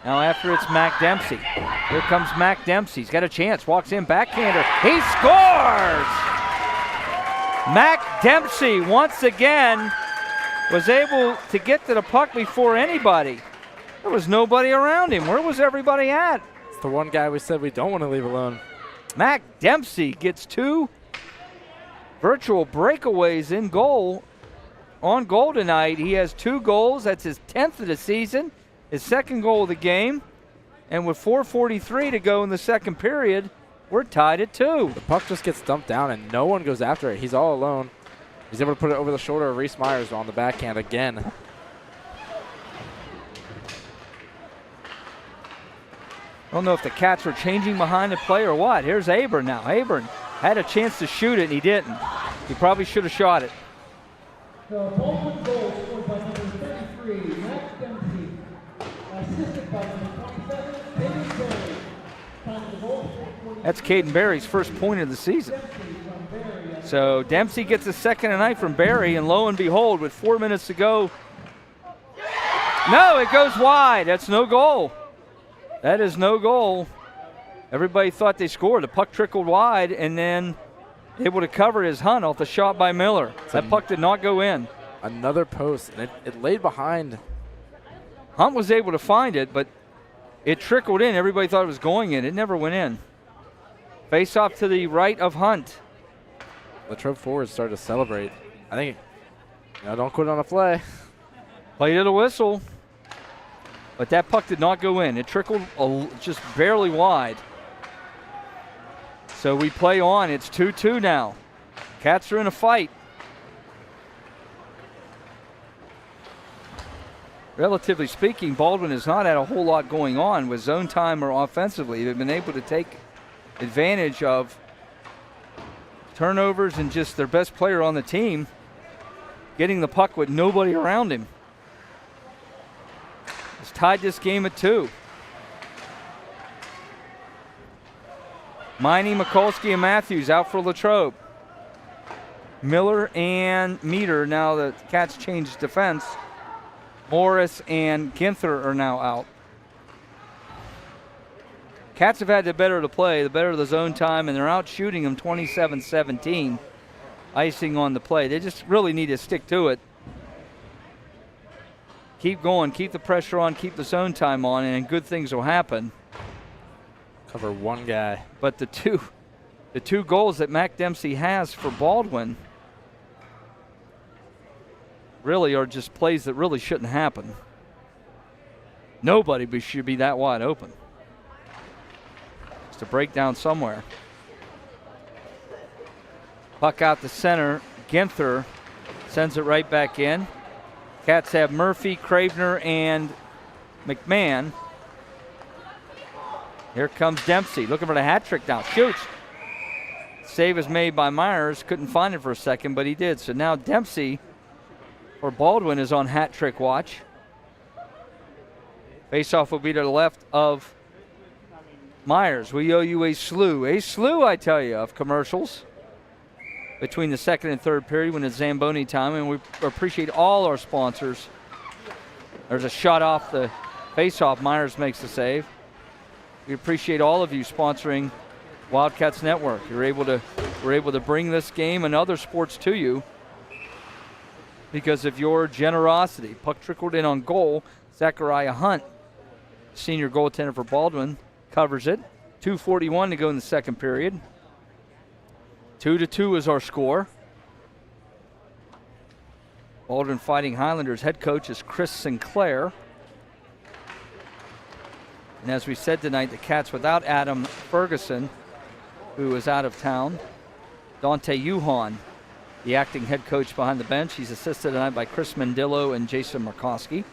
Now after it's Mac Dempsey. Here comes Mac Dempsey. He's got a chance. Walks in, backhander. He scores! Mac Dempsey once again was able to get to the puck before anybody. There was nobody around him. Where was everybody at? It's the one guy we said we don't want to leave alone. Mac Dempsey gets 2 virtual breakaways in goal. On goal tonight, he has 2 goals. That's his 10th of the season, his 2nd goal of the game. And with 4:43 to go in the second period, we're tied at 2. The puck just gets dumped down and no one goes after it. He's all alone. He's able to put it over the shoulder of Reese Myers on the backhand again. I don't know if the Cats were changing behind the play or what. Here's Aburn now. Aburn had a chance to shoot it and he didn't. He probably should have shot it. The Baldwin goal scored by number 33, Mac Dempsey, assisted by number 27, Caden Berry. Time of the goal, 4:40. That's Caden Berry's first point of the season. So Dempsey gets a second tonight from Berry, and lo and behold, with 4 minutes to go, no, it goes wide. That's no goal. That is no goal. Everybody thought they scored. The puck trickled wide, and then able to cover his Hunt off the shot by Miller. That puck did not go in. Another post, and it laid behind. Hunt was able to find it, but it trickled in. Everybody thought it was going in. It never went in. Face off to the right of Hunt. Latrobe forwards started to celebrate. I think, don't quit on a play. Play to the whistle. But that puck did not go in. It trickled just barely wide. So we play on. It's 2-2 now. Cats are in a fight. Relatively speaking, Baldwin has not had a whole lot going on with zone time or offensively. They've been able to take advantage of turnovers and just their best player on the team getting the puck with nobody around him. It's tied this game at 2. Miney, Mikulski, and Matthews out for Latrobe. Miller and Meter, now the Cats changed defense. Morris and Ginther are now out. Cats have had the better of the play, the better of the zone time, and they're out shooting them 27-17. Icing on the play. They just really need to stick to it. Keep going, keep the pressure on, keep the zone time on, and good things will happen. Cover one guy. But the two goals that Mac Dempsey has for Baldwin really are just plays that really shouldn't happen. Nobody should be that wide open. It's a breakdown somewhere. Puck out the center. Ginther sends it right back in. Cats have Murphy, Cravener, and McMahon. Here comes Dempsey, looking for the hat trick now. Shoots. Save is made by Myers. Couldn't find it for a second, but he did. So now Dempsey, or Baldwin, is on hat trick watch. Faceoff will be to the left of Myers. We owe you a slew, I tell you, of commercials between the second and third period when it's Zamboni time, and we appreciate all our sponsors. There's a shot off the faceoff. Myers makes the save. We appreciate all of you sponsoring Wildcats Network. We're able to bring this game and other sports to you because of your generosity. Puck trickled in on goal. Zachariah Hunt, senior goaltender for Baldwin, covers it. 2:41 to go in the second period. 2-2 is our score. Baldwin Fighting Highlanders head coach is Chris Sinclair. And as we said tonight, the Cats without Adam Ferguson, who is out of town. Dante Yuhan, the acting head coach behind the bench. He's assisted tonight by Chris Mandillo and Jason Markowski.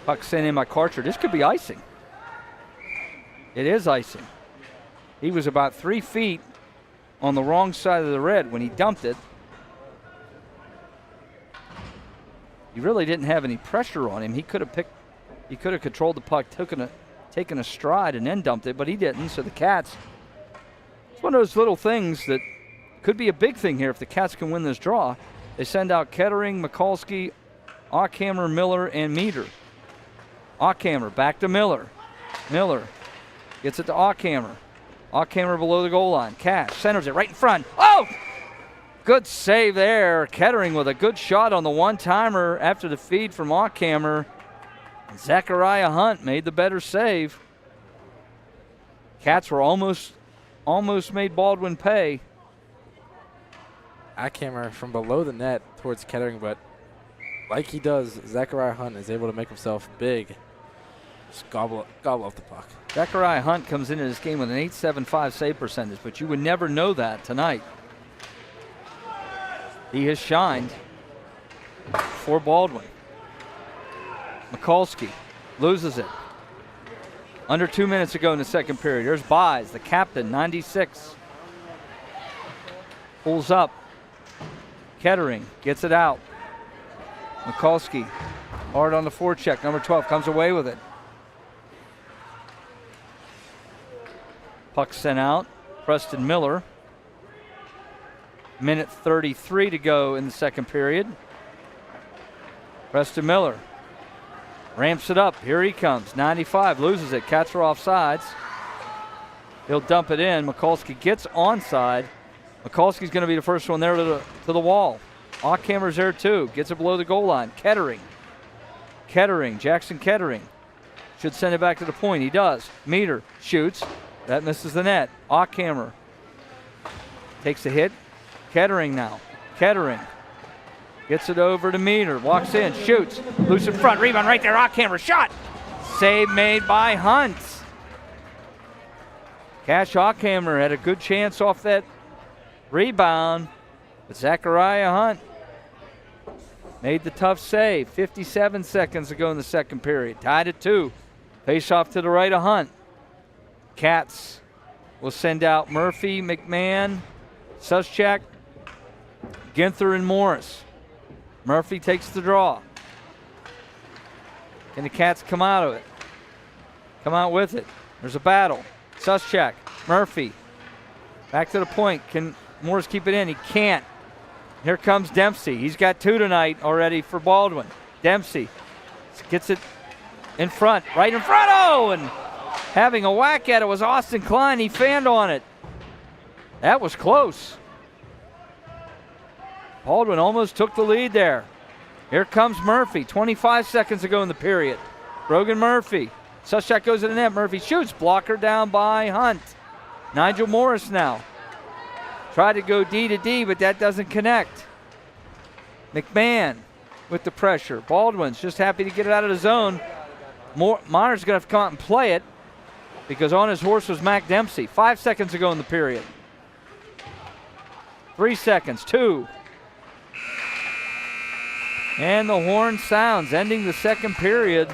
Puck sent in by Karcher. This could be icing. It is icing. He was about 3 feet on the wrong side of the red when he dumped it. He really didn't have any pressure on him. He could have controlled the puck, taken a stride and then dumped it, but he didn't. So the Cats, it's one of those little things that could be a big thing here if the Cats can win this draw. They send out Kettering, Mikulski, Ockhammer, Miller, and Meter. Ockhammer back to Miller. Miller gets it to Ockhammer. Ockhammer below the goal line. Cash centers it right in front. Oh! Good save there. Kettering with a good shot on the one-timer after the feed from Ockhammer. Zachariah Hunt made the better save. Cats were almost made Baldwin pay. Ockhammer from below the net towards Kettering, but like he does, Zachariah Hunt is able to make himself big. Just gobble off the puck. Zachariah Hunt comes into this game with an .875 save percentage, but you would never know that tonight. He has shined for Baldwin. Mikulski loses it. Under 2 minutes to go in the second period. There's Buys, the captain, 96. Pulls up. Kettering gets it out. Mikulski hard on the forecheck. Number 12 comes away with it. Puck sent out. Preston Miller. Minute 33 to go in the second period. Preston Miller ramps it up. Here he comes. 95 loses it. Cats are offsides. He'll dump it in. Mikulski gets onside. Mikulski's going to be the first one there to the wall. Ockhammer's there too. Gets it below the goal line. Kettering. Jackson Kettering. Should send it back to the point. He does. Meter shoots. That misses the net. Ockhammer takes a hit. Kettering now. Kettering gets it over to Meter. Walks in. Shoots. Loose in front. Rebound right there. Ockhammer shot. Save made by Hunt. Cash Ockhammer had a good chance off that rebound. But Zachariah Hunt made the tough save. 57 seconds to go in the second period. Tied at 2. Face off to the right of Hunt. Cats will send out Murphy, McMahon, Suschak, Ginther, and Morris. Murphy takes the draw. Can the Cats come out of it? Come out with it. There's a battle. Suschak, Murphy. Back to the point. Can Morris keep it in? He can't. Here comes Dempsey. He's got 2 tonight already for Baldwin. Dempsey gets it in front, right in front. Oh, and having a whack at it was Austin Klein. He fanned on it. That was close. Baldwin almost took the lead there. Here comes Murphy. 25 seconds to go in the period. Brogan Murphy. Suschak goes to the net. Murphy shoots. Blocker down by Hunt. Nigel Morris now. Tried to go D to D, but that doesn't connect. McMahon with the pressure. Baldwin's just happy to get it out of the zone. Monner's going to have to come out and play it because on his horse was Mac Dempsey. 5 seconds to go in the period. 3 seconds, 2. And the horn sounds, ending the second period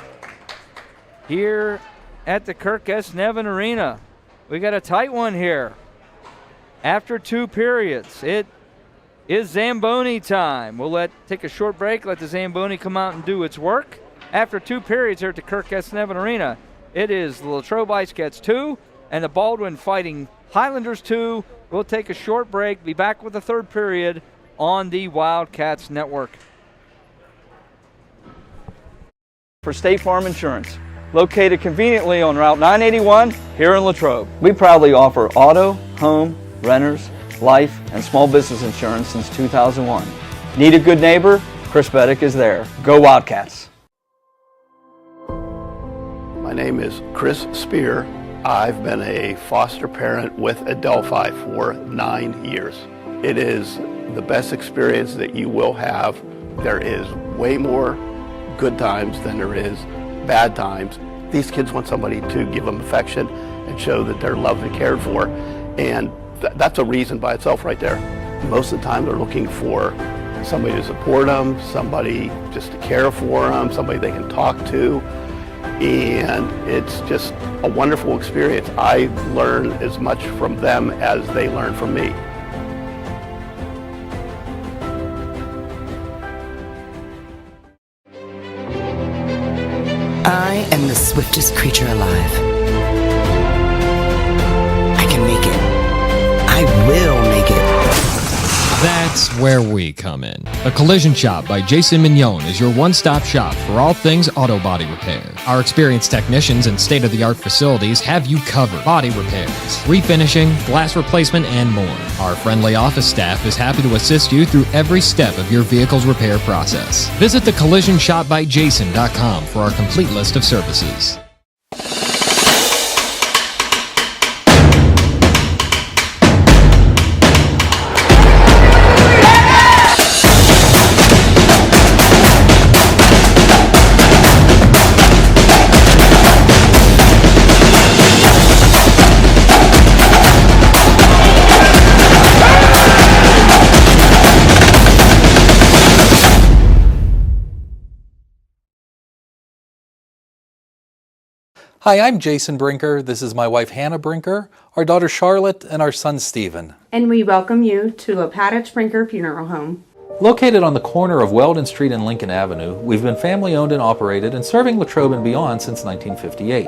here at the Kirk S. Nevin Arena. We got a tight one here. After 2 periods, it is Zamboni time. We'll take a short break, let the Zamboni come out and do its work. After 2 periods here at the Kirk S. Nevin Arena, it is the Latrobe Ice Cats 2 and the Baldwin Fighting Highlanders 2. We'll take a short break, be back with the third period on the Wildcats Network. For State Farm Insurance, located conveniently on Route 981 here in Latrobe. We proudly offer auto, home, renters, life, and small business insurance since 2001. Need a good neighbor? Chris Beddick is there. Go Wildcats! My name is Chris Spear. I've been a foster parent with Adelphi for 9 years. It is the best experience that you will have. There is way more good times than there is bad times. These kids want somebody to give them affection and show that they're loved and cared for, and that's a reason by itself right there. Most of the time they're looking for somebody to support them, somebody just to care for them, somebody they can talk to, and it's just a wonderful experience. I learn as much from them as they learn from me. I am the swiftest creature alive. I can make it. I will make it. That's where we come in. The Collision Shop by Jason Mignon is your one-stop shop for all things auto body repair. Our experienced technicians and state-of-the-art facilities have you covered. Body repairs, refinishing, glass replacement, and more. Our friendly office staff is happy to assist you through every step of your vehicle's repair process. Visit thecollisionshopbyjason.com for our complete list of services. Hi, I'm Jason Brinker. This is my wife Hannah Brinker, our daughter Charlotte, and our son Stephen. And we welcome you to Lopatich Brinker Funeral Home. Located on the corner of Weldon Street and Lincoln Avenue, we've been family owned and operated and serving Latrobe and beyond since 1958.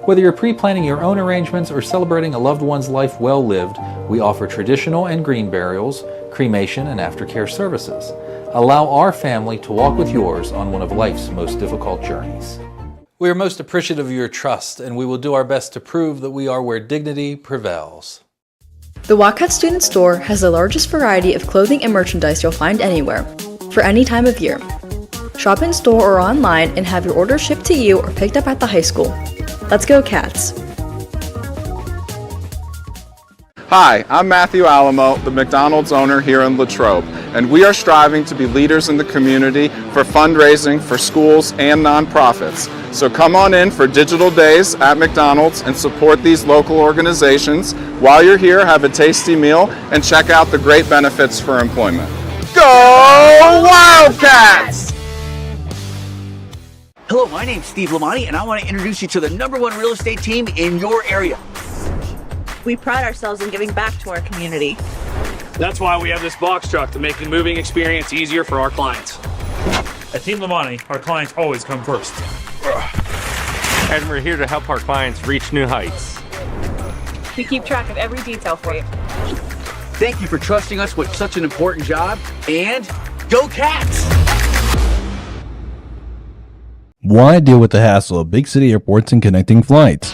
Whether you're pre-planning your own arrangements or celebrating a loved one's life well lived, we offer traditional and green burials, cremation, and aftercare services. Allow our family to walk with yours on one of life's most difficult journeys. We are most appreciative of your trust, and we will do our best to prove that we are where dignity prevails. The Wildcat Student Store has the largest variety of clothing and merchandise you'll find anywhere, for any time of year. Shop in store or online and have your order shipped to you or picked up at the high school. Let's go Cats! Hi, I'm Matthew Alamo, the McDonald's owner here in Latrobe, and we are striving to be leaders in the community for fundraising for schools and nonprofits. So come on in for Digital Days at McDonald's and support these local organizations. While you're here, have a tasty meal and check out the great benefits for employment. Go Wildcats! Hello, my name's Steve Lamonti, and I want to introduce you to the #1 real estate team in your area. We pride ourselves in giving back to our community. That's why we have this box truck to make the moving experience easier for our clients. At Team Lamonti, our clients always come first. And we're here to help our clients reach new heights. We keep track of every detail for you. Thank you for trusting us with such an important job, and go Cats! Why deal with the hassle of big city airports and connecting flights?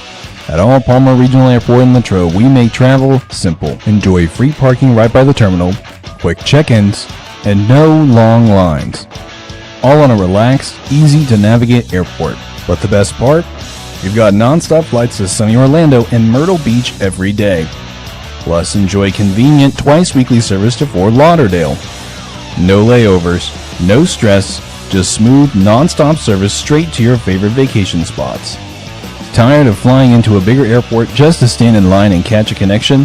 At Arnold Palmer Regional Airport in Latrobe, we make travel simple. Enjoy free parking right by the terminal, quick check-ins, and no long lines. All on a relaxed, easy-to-navigate airport. But the best part? You've got non-stop flights to sunny Orlando and Myrtle Beach every day. Plus, enjoy convenient twice-weekly service to Fort Lauderdale. No layovers, no stress, just smooth, non-stop service straight to your favorite vacation spots. Tired of flying into a bigger airport just to stand in line and catch a connection?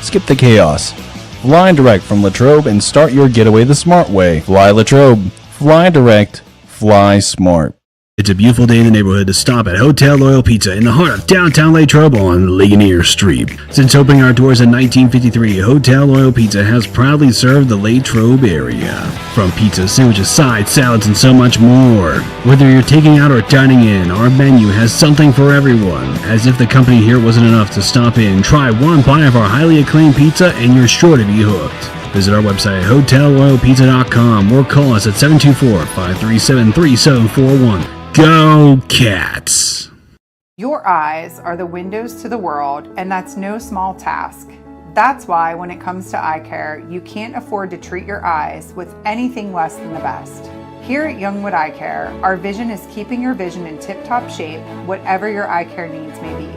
Skip the chaos. Fly direct from Latrobe and start your getaway the smart way. Fly Latrobe. Fly direct. Fly smart. It's a beautiful day in the neighborhood to stop at Hotel Loyal Pizza in the heart of downtown Latrobe on Ligonier Street. Since opening our doors in 1953, Hotel Loyal Pizza has proudly served the Latrobe area. From pizza, sandwiches, sides, salads, and so much more. Whether you're taking out or dining in, our menu has something for everyone. As if the company here wasn't enough to stop in, try one bite of our highly acclaimed pizza and you're sure to be hooked. Visit our website at hotelloyalpizza.com or call us at 724-537-3741. Go Cats! Your eyes are the windows to the world, and that's no small task. That's why when it comes to eye care, you can't afford to treat your eyes with anything less than the best. Here at Youngwood Eye Care, our vision is keeping your vision in tip-top shape, whatever your eye care needs may be.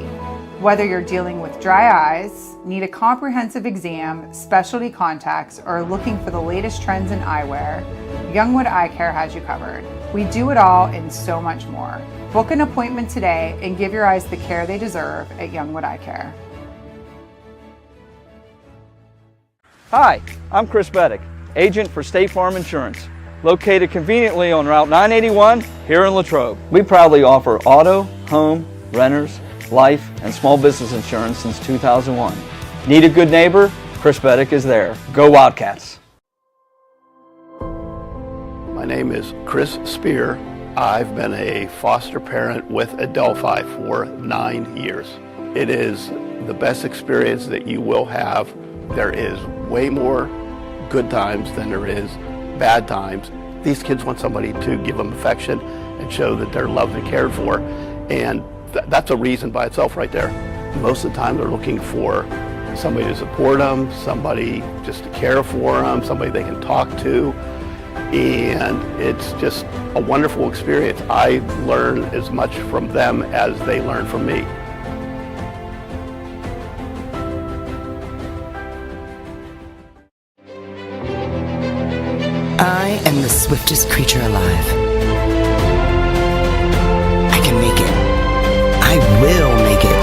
Whether you're dealing with dry eyes, need a comprehensive exam, specialty contacts, or looking for the latest trends in eyewear, Youngwood Eye Care has you covered. We do it all and so much more. Book an appointment today and give your eyes the care they deserve at Youngwood Eye Care. Hi, I'm Chris Beddick, agent for State Farm Insurance, located conveniently on Route 981 here in Latrobe. We proudly offer auto, home, renters, life, and small business insurance since 2001. Need a good neighbor? Chris Beddick is there. Go Wildcats! My name is Chris Spear. I've been a foster parent with Adelphi for 9 years. It is the best experience that you will have. There is way more good times than there is bad times. These kids want somebody to give them affection and show that they're loved and cared for, and that's a reason by itself right there. Most of the time they're looking for somebody to support them, somebody just to care for them, somebody they can talk to, and it's just a wonderful experience. I learn as much from them as they learn from me. I am the swiftest creature alive. I can make it. I will make it.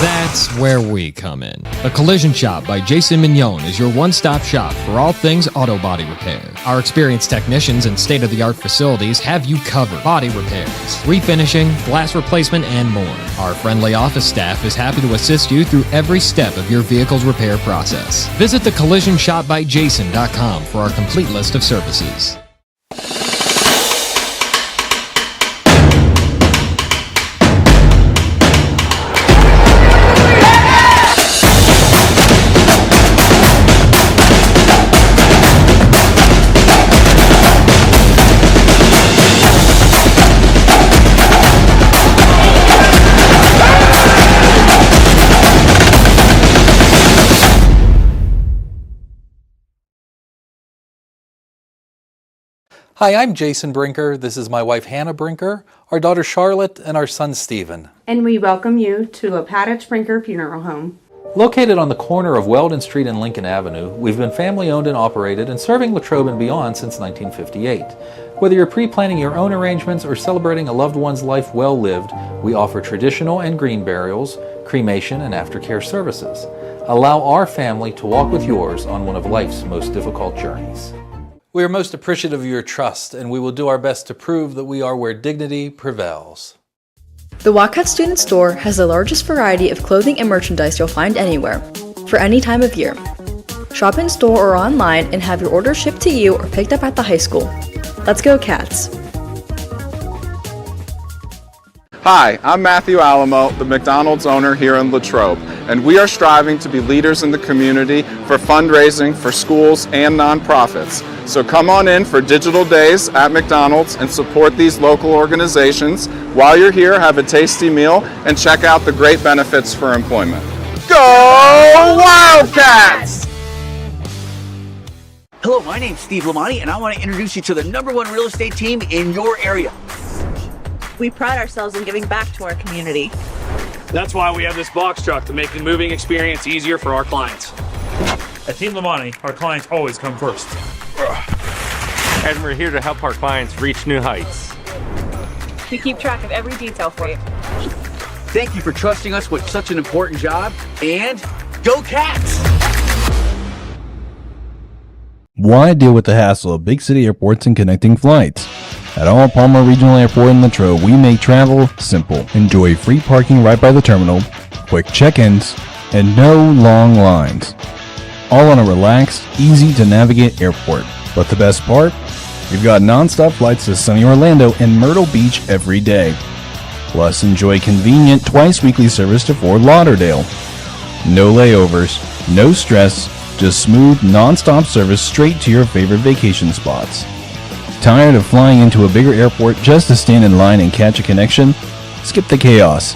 That's where we come in. The Collision Shop by Jason Mignon is your one-stop shop for all things auto body repair. Our experienced technicians and state-of-the-art facilities have you covered. Body repairs, refinishing, glass replacement, and more. Our friendly office staff is happy to assist you through every step of your vehicle's repair process. Visit thecollisionshopbyjason.com for our complete list of services. Hi, I'm Jason Brinker. This is my wife Hannah Brinker, our daughter Charlotte, and our son Stephen. And we welcome you to Lapatich Brinker Funeral Home. Located on the corner of Weldon Street and Lincoln Avenue, we've been family owned and operated and serving Latrobe and beyond since 1958. Whether you're pre-planning your own arrangements or celebrating a loved one's life well lived, we offer traditional and green burials, cremation, and aftercare services. Allow our family to walk with yours on one of life's most difficult journeys. We are most appreciative of your trust, and we will do our best to prove that we are where dignity prevails. The Wildcat Student Store has the largest variety of clothing and merchandise you'll find anywhere, for any time of year. Shop in store or online and have your order shipped to you or picked up at the high school. Let's go Cats! Hi, I'm Matthew Alamo, the McDonald's owner here in Latrobe, and we are striving to be leaders in the community for fundraising for schools and nonprofits. So come on in for digital days at McDonald's and support these local organizations. While you're here, have a tasty meal and check out the great benefits for employment. Go Wildcats! Hello, my name's Steve Lamani, and I want to introduce you to the #1 real estate team in your area. We pride ourselves in giving back to our community. That's why we have this box truck to make the moving experience easier for our clients. At Team Lamani, our clients always come first. And we're here to help our clients reach new heights. We keep track of every detail for you. Thank you for trusting us with such an important job, and go Cats! Why deal with the hassle of big city airports and connecting flights? At Arnold Palmer Regional Airport in Latrobe, we make travel simple. Enjoy free parking right by the terminal, quick check-ins, and no long lines. All on a relaxed, easy-to-navigate airport. But the best part? We've got non-stop flights to sunny Orlando and Myrtle Beach every day. Plus, enjoy convenient twice-weekly service to Fort Lauderdale. No layovers, no stress, just smooth, non-stop service straight to your favorite vacation spots. Tired of flying into a bigger airport just to stand in line and catch a connection? Skip the chaos.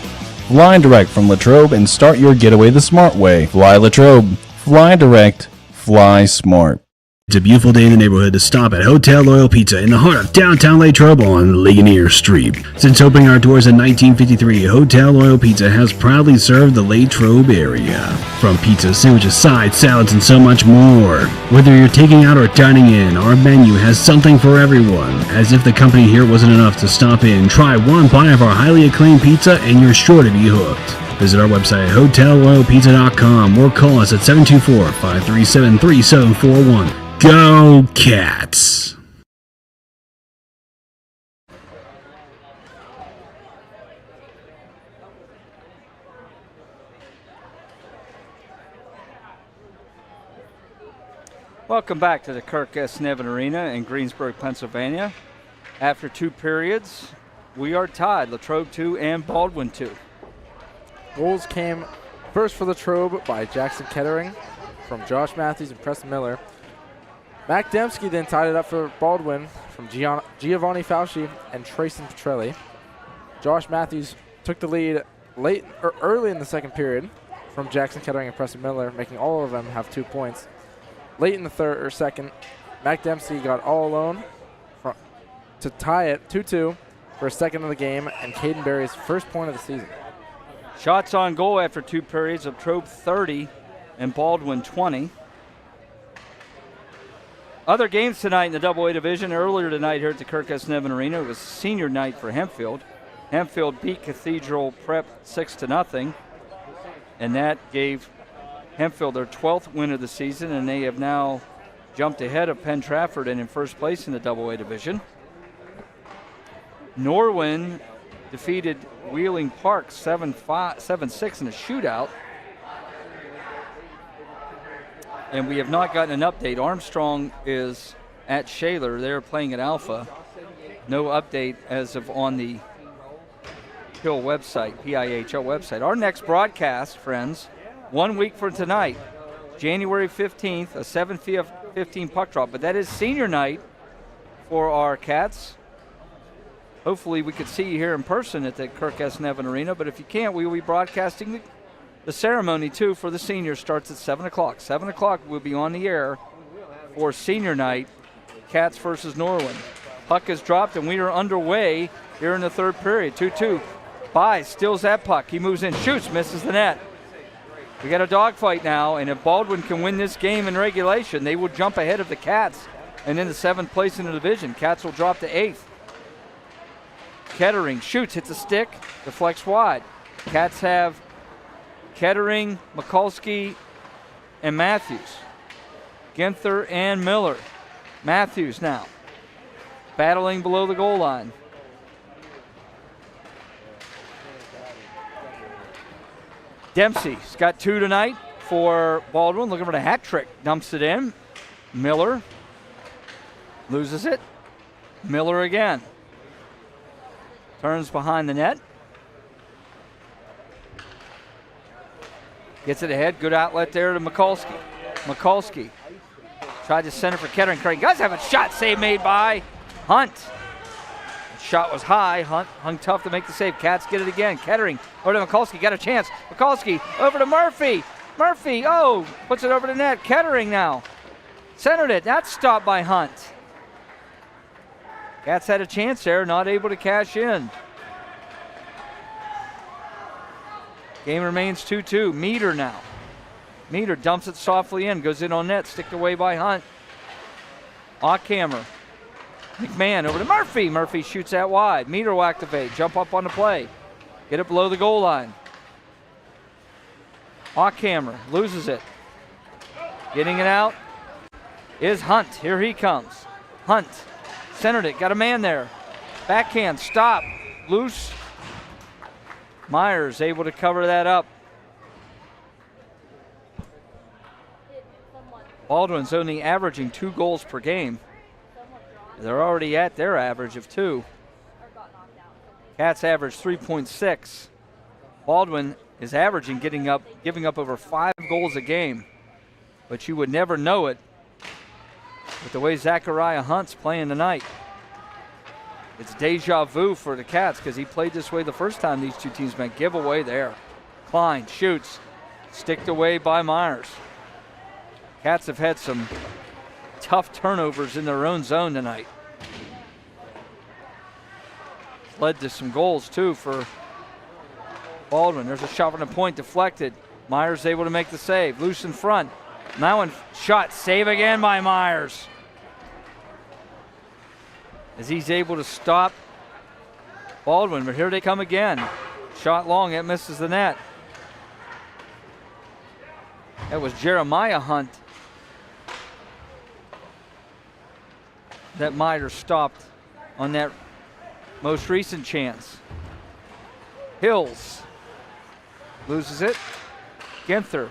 Fly direct from Latrobe and start your getaway the smart way. Fly Latrobe. Fly direct. Fly smart. It's a beautiful day in the neighborhood to stop at Hotel Loyal Pizza in the heart of downtown Latrobe on Ligonier Street. Since opening our doors in 1953, Hotel Loyal Pizza has proudly served the Latrobe area. From pizza, sandwiches, sides, salads, and so much more. Whether you're taking out or dining in, our menu has something for everyone. As if the company here wasn't enough to stop in, try one bite of our highly acclaimed pizza and you're sure to be hooked. Visit our website at hotelloyalpizza.com or call us at 724-537-3741. Go Cats! Welcome back to the Kirk S. Nevin Arena in Greensburg, Pennsylvania. After 2 periods, we are tied, Latrobe 2 and Baldwin 2. Goals came first for Latrobe by Jackson Kettering from Josh Matthews and Preston Miller. Mac Dembski then tied it up for Baldwin from Giovanni Fauci and Trayson Petrelli. Josh Matthews took the lead early in the second period from Jackson Kettering and Preston Miller, making all of them have 2 points. Late in the second, Mac Dembski got all alone to tie it 2-2 for a second of the game and Caden Berry's first point of the season. Shots on goal after 2 periods of Latrobe 30 and Baldwin 20. Other games tonight in the AA division. Earlier tonight here at the Kirk S. Nevin Arena, it was senior night for Hempfield. Hempfield beat Cathedral Prep 6-0, and that gave Hempfield their 12th win of the season, and they have now jumped ahead of Penn Trafford and in first place in the AA division. Norwin defeated Wheeling Park 7-6 in a shootout. And we have not gotten an update. Armstrong is at Shaler. They're playing at Alpha. No update as of on the Hill website, PIHL website. Our next broadcast, friends, 1 week from tonight, January 15th, a 7:15 puck drop. But that is senior night for our Cats. Hopefully we could see you here in person at the Kirk S. Nevin Arena. But if you can't, we will be broadcasting the ceremony, too, for the seniors. Starts at 7 o'clock. 7 o'clock, we'll be on the air for senior night, Cats versus Norwin. Puck is dropped, and we are underway here in the third period. 2-2. By steals that puck. He moves in, shoots, misses the net. We got a dogfight now, and if Baldwin can win this game in regulation, they will jump ahead of the Cats and in the 7th place in the division. Cats will drop to 8th. Kettering shoots, hits a stick, deflects wide. Cats have Kettering, Mikulski, and Matthews. Ginther and Miller. Matthews now battling below the goal line. Dempsey's got 2 tonight for Baldwin, looking for the hat trick. Dumps it in. Miller loses it. Miller again. Turns behind the net. Gets it ahead. Good outlet there to Mikulski. Mikulski tried to center for Kettering. Craig does have a shot save made by Hunt. The shot was high. Hunt hung tough to make the save. Cats get it again. Kettering over to Mikulski. Got a chance. Mikulski over to Murphy. Murphy, puts it over the net. Kettering now. Centered it. That's stopped by Hunt. Cats had a chance there. Not able to cash in. Game remains 2-2. Meter now. Meter dumps it softly in, goes in on net, sticked away by Hunt. Ockhammer. McMahon over to Murphy. Murphy shoots that wide. Meter will activate, jump up on the play. Get it below the goal line. Ockhammer loses it. Getting it out is Hunt. Here he comes. Hunt centered it, got a man there. Backhand, stop, loose. Myers able to cover that up. Baldwin's only averaging 2 goals per game. They're already at their average of 2. Cats average 3.6. Baldwin is averaging giving up over 5 goals a game. But you would never know it with the way Zachariah Hunt's playing tonight. It's deja vu for the Cats because he played this way the first time these two teams met. Giveaway there. Klein shoots. Sticked away by Myers. Cats have had some tough turnovers in their own zone tonight. Led to some goals too for Baldwin. There's a shot from the point deflected. Myers able to make the save. Loose in front. Now one shot. Save again by Myers. As he's able to stop Baldwin, but here they come again. Shot long, it misses the net. That was Jeremiah Hunt that Myers stopped on that most recent chance. Hills loses it. Ginther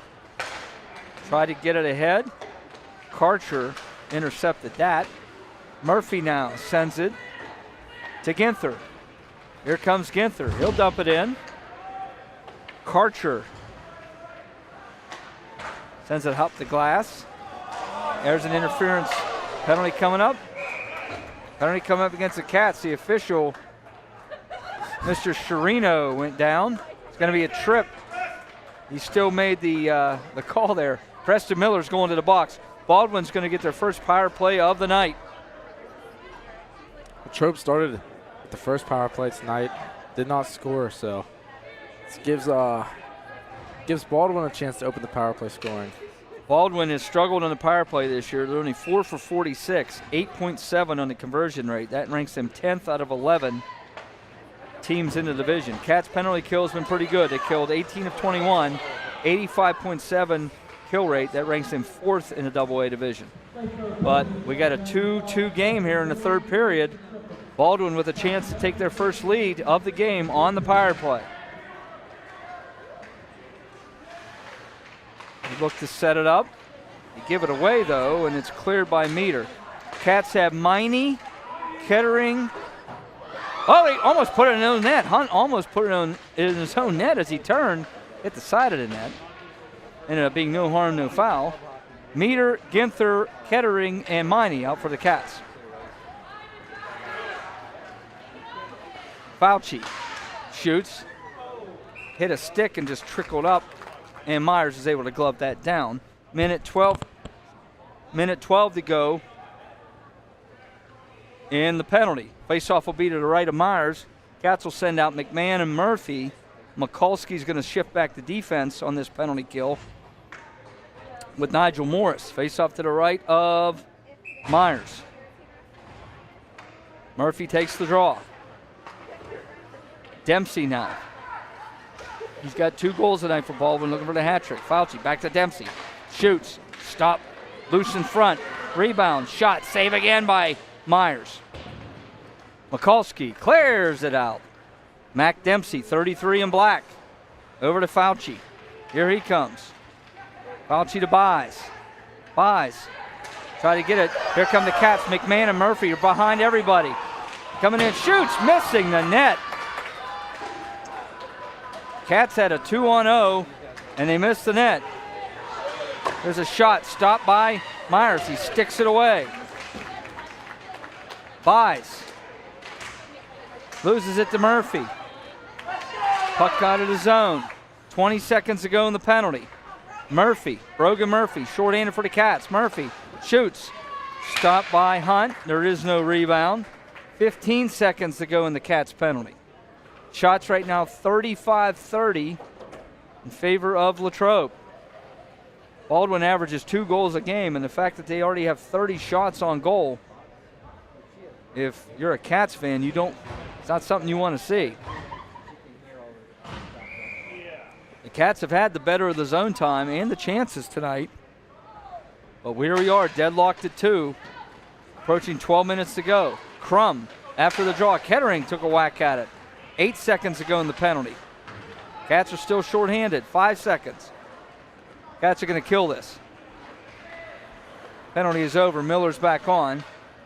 tried to get it ahead. Karcher intercepted that. Murphy now sends it to Ginther. Here comes Ginther. He'll dump it in. Karcher sends it up the glass. There's an interference penalty coming up. Penalty coming up against the Cats. The official, Mr. Sherino, went down. It's going to be a trip. He still made the call there. Preston Miller's going to the box. Baldwin's going to get their first power play of the night. Latrobe started with the first power play tonight. Did not score, so this gives Baldwin a chance to open the power play scoring. Baldwin has struggled on the power play this year. They're only 4 for 46, 8.7 on the conversion rate. That ranks them 10th out of 11 teams in the division. Cats penalty kill has been pretty good. They killed 18 of 21, 85.7 kill rate. That ranks them 4th in the AA division. But we got a 2-2 game here in the third period. Baldwin with a chance to take their first lead of the game on the power play. They look to set it up. They give it away, though, and it's cleared by Meter. Cats have Miney, Kettering. Oh, he almost put it in his own net. Hunt almost put it in his own net as he turned, hit the side of the net. Ended up being no harm, no foul. Meter, Ginther, Kettering, and Miney out for the Cats. Fauci shoots, hit a stick and just trickled up, and Myers is able to glove that down. Minute 12 to go in the penalty. Faceoff will be to the right of Myers. Cats will send out McMahon and Murphy. Mikulski's going to shift back the defense on this penalty kill with Nigel Morris. Faceoff to the right of Myers. Murphy takes the draw. Dempsey now. He's got 2 goals tonight for Baldwin, looking for the hat trick. Fauci back to Dempsey. Shoots. Stop. Loose in front. Rebound. Shot. Save again by Myers. Mikulski clears it out. Mac Dempsey, 33 in black. Over to Fauci. Here he comes. Fauci to Buys. Buys. Try to get it. Here come the Cats. McMahon and Murphy are behind everybody. Coming in. Shoots. Missing the net. Cats had a 2-on-0, and they missed the net. There's a shot stopped by Myers. He sticks it away. Buys. Loses it to Murphy. Puck got to the zone. 20 seconds to go in the penalty. Murphy, Brogan Murphy, short-handed for the Cats. Murphy shoots. Stopped by Hunt. There is no rebound. 15 seconds to go in the Cats penalty. Shots right now 35-30 in favor of Latrobe. Baldwin averages 2 goals a game, and the fact that they already have 30 shots on goal, if you're a Cats fan, it's not something you want to see. The Cats have had the better of the zone time and the chances tonight. But here we are, deadlocked at 2, approaching 12 minutes to go. Crum, after the draw, Kettering took a whack at it. 8 seconds to go in the penalty. Cats are still shorthanded, 5 seconds. Cats are going to kill this. Penalty is over, Miller's back on.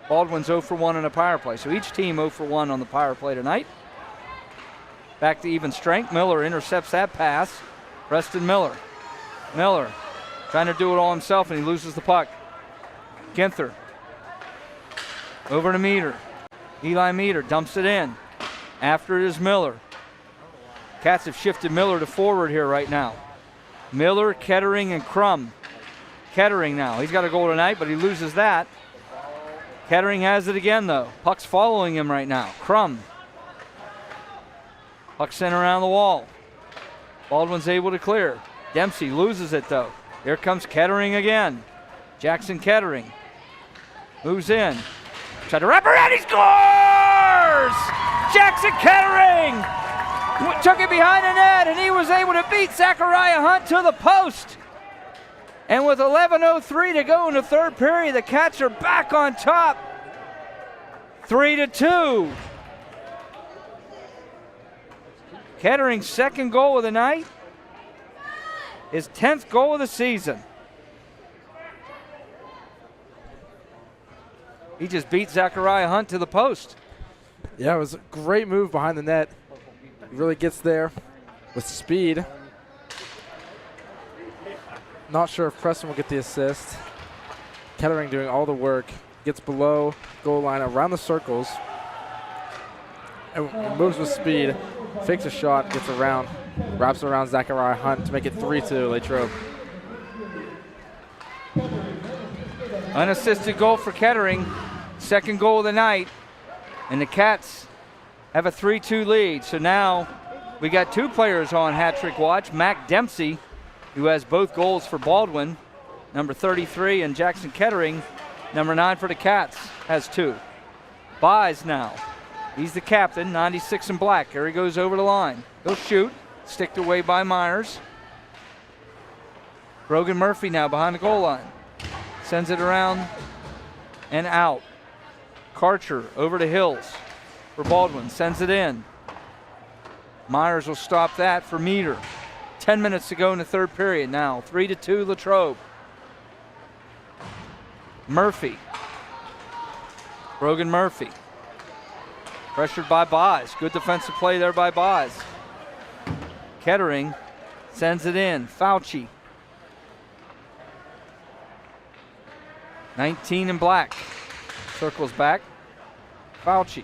Baldwin's 0 for 1 on a power play. So each team 0 for 1 on the power play tonight. Back to even strength. Miller intercepts that pass. Preston Miller. Miller trying to do it all himself, and he loses the puck. Ginther. Over to Meter. Eli Meter dumps it in. After it is Miller. Cats have shifted Miller to forward here right now. Miller, Kettering, and Crum. Kettering now. He's got a goal tonight, but he loses that. Kettering has it again, though. Puck's following him right now. Crum. Puck sent around the wall. Baldwin's able to clear. Dempsey loses it, though. Here comes Kettering again. Jackson Kettering moves in. Tried to wrap around. He scores! Jackson Kettering took it behind the net, and he was able to beat Zachariah Hunt to the post. And with 11:03 to go in the third period, the Cats are back on top. 3-2. Kettering's second goal of the night. His 10th goal of the season. He just beat Zachariah Hunt to the post. Yeah, it was a great move behind the net. He really gets there with speed. Not sure if Preston will get the assist. Kettering doing all the work. Gets below goal line around the circles. And moves with speed. Fakes a shot, gets around. Wraps around Zachariah Hunt to make it 3-2 Latrobe. Unassisted goal for Kettering. Second goal of the night. And the Cats have a 3-2 lead. So now we got 2 players on hat-trick watch. Mac Dempsey, who has both goals for Baldwin, number 33, and Jackson Kettering, number 9 for the Cats, has 2. Buys now. He's the captain, 96 in black. Here he goes over the line. He'll shoot. Sticked away by Myers. Brogan Murphy now behind the goal line. Sends it around and out. Karcher over to Hills for Baldwin. Sends it in. Myers will stop that for Meter. 10 minutes to go in the third period now. 3-2 Latrobe. Murphy. Brogan Murphy. Pressured by Buys. Good defensive play there by Buys. Kettering sends it in. Fauci. 19 in black. Circles back. Fauci.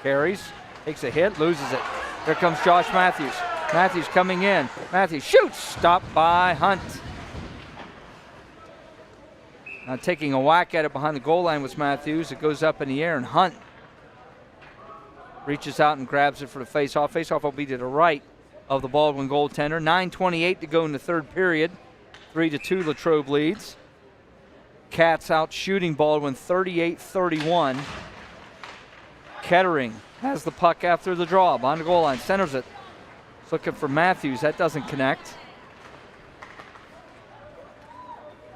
Carries. Takes a hit. Loses it. Here comes Josh Matthews. Matthews coming in. Matthews shoots. Stopped by Hunt. Now taking a whack at it behind the goal line was Matthews. It goes up in the air, and Hunt reaches out and grabs it for the face-off. Face-off will be to the right of the Baldwin goaltender. 9:28 to go in the third period. 3-2 Latrobe leads. Cats out shooting Baldwin 38-31. Kettering has the puck after the draw. Behind the goal line, centers it. It's looking for Matthews. That doesn't connect.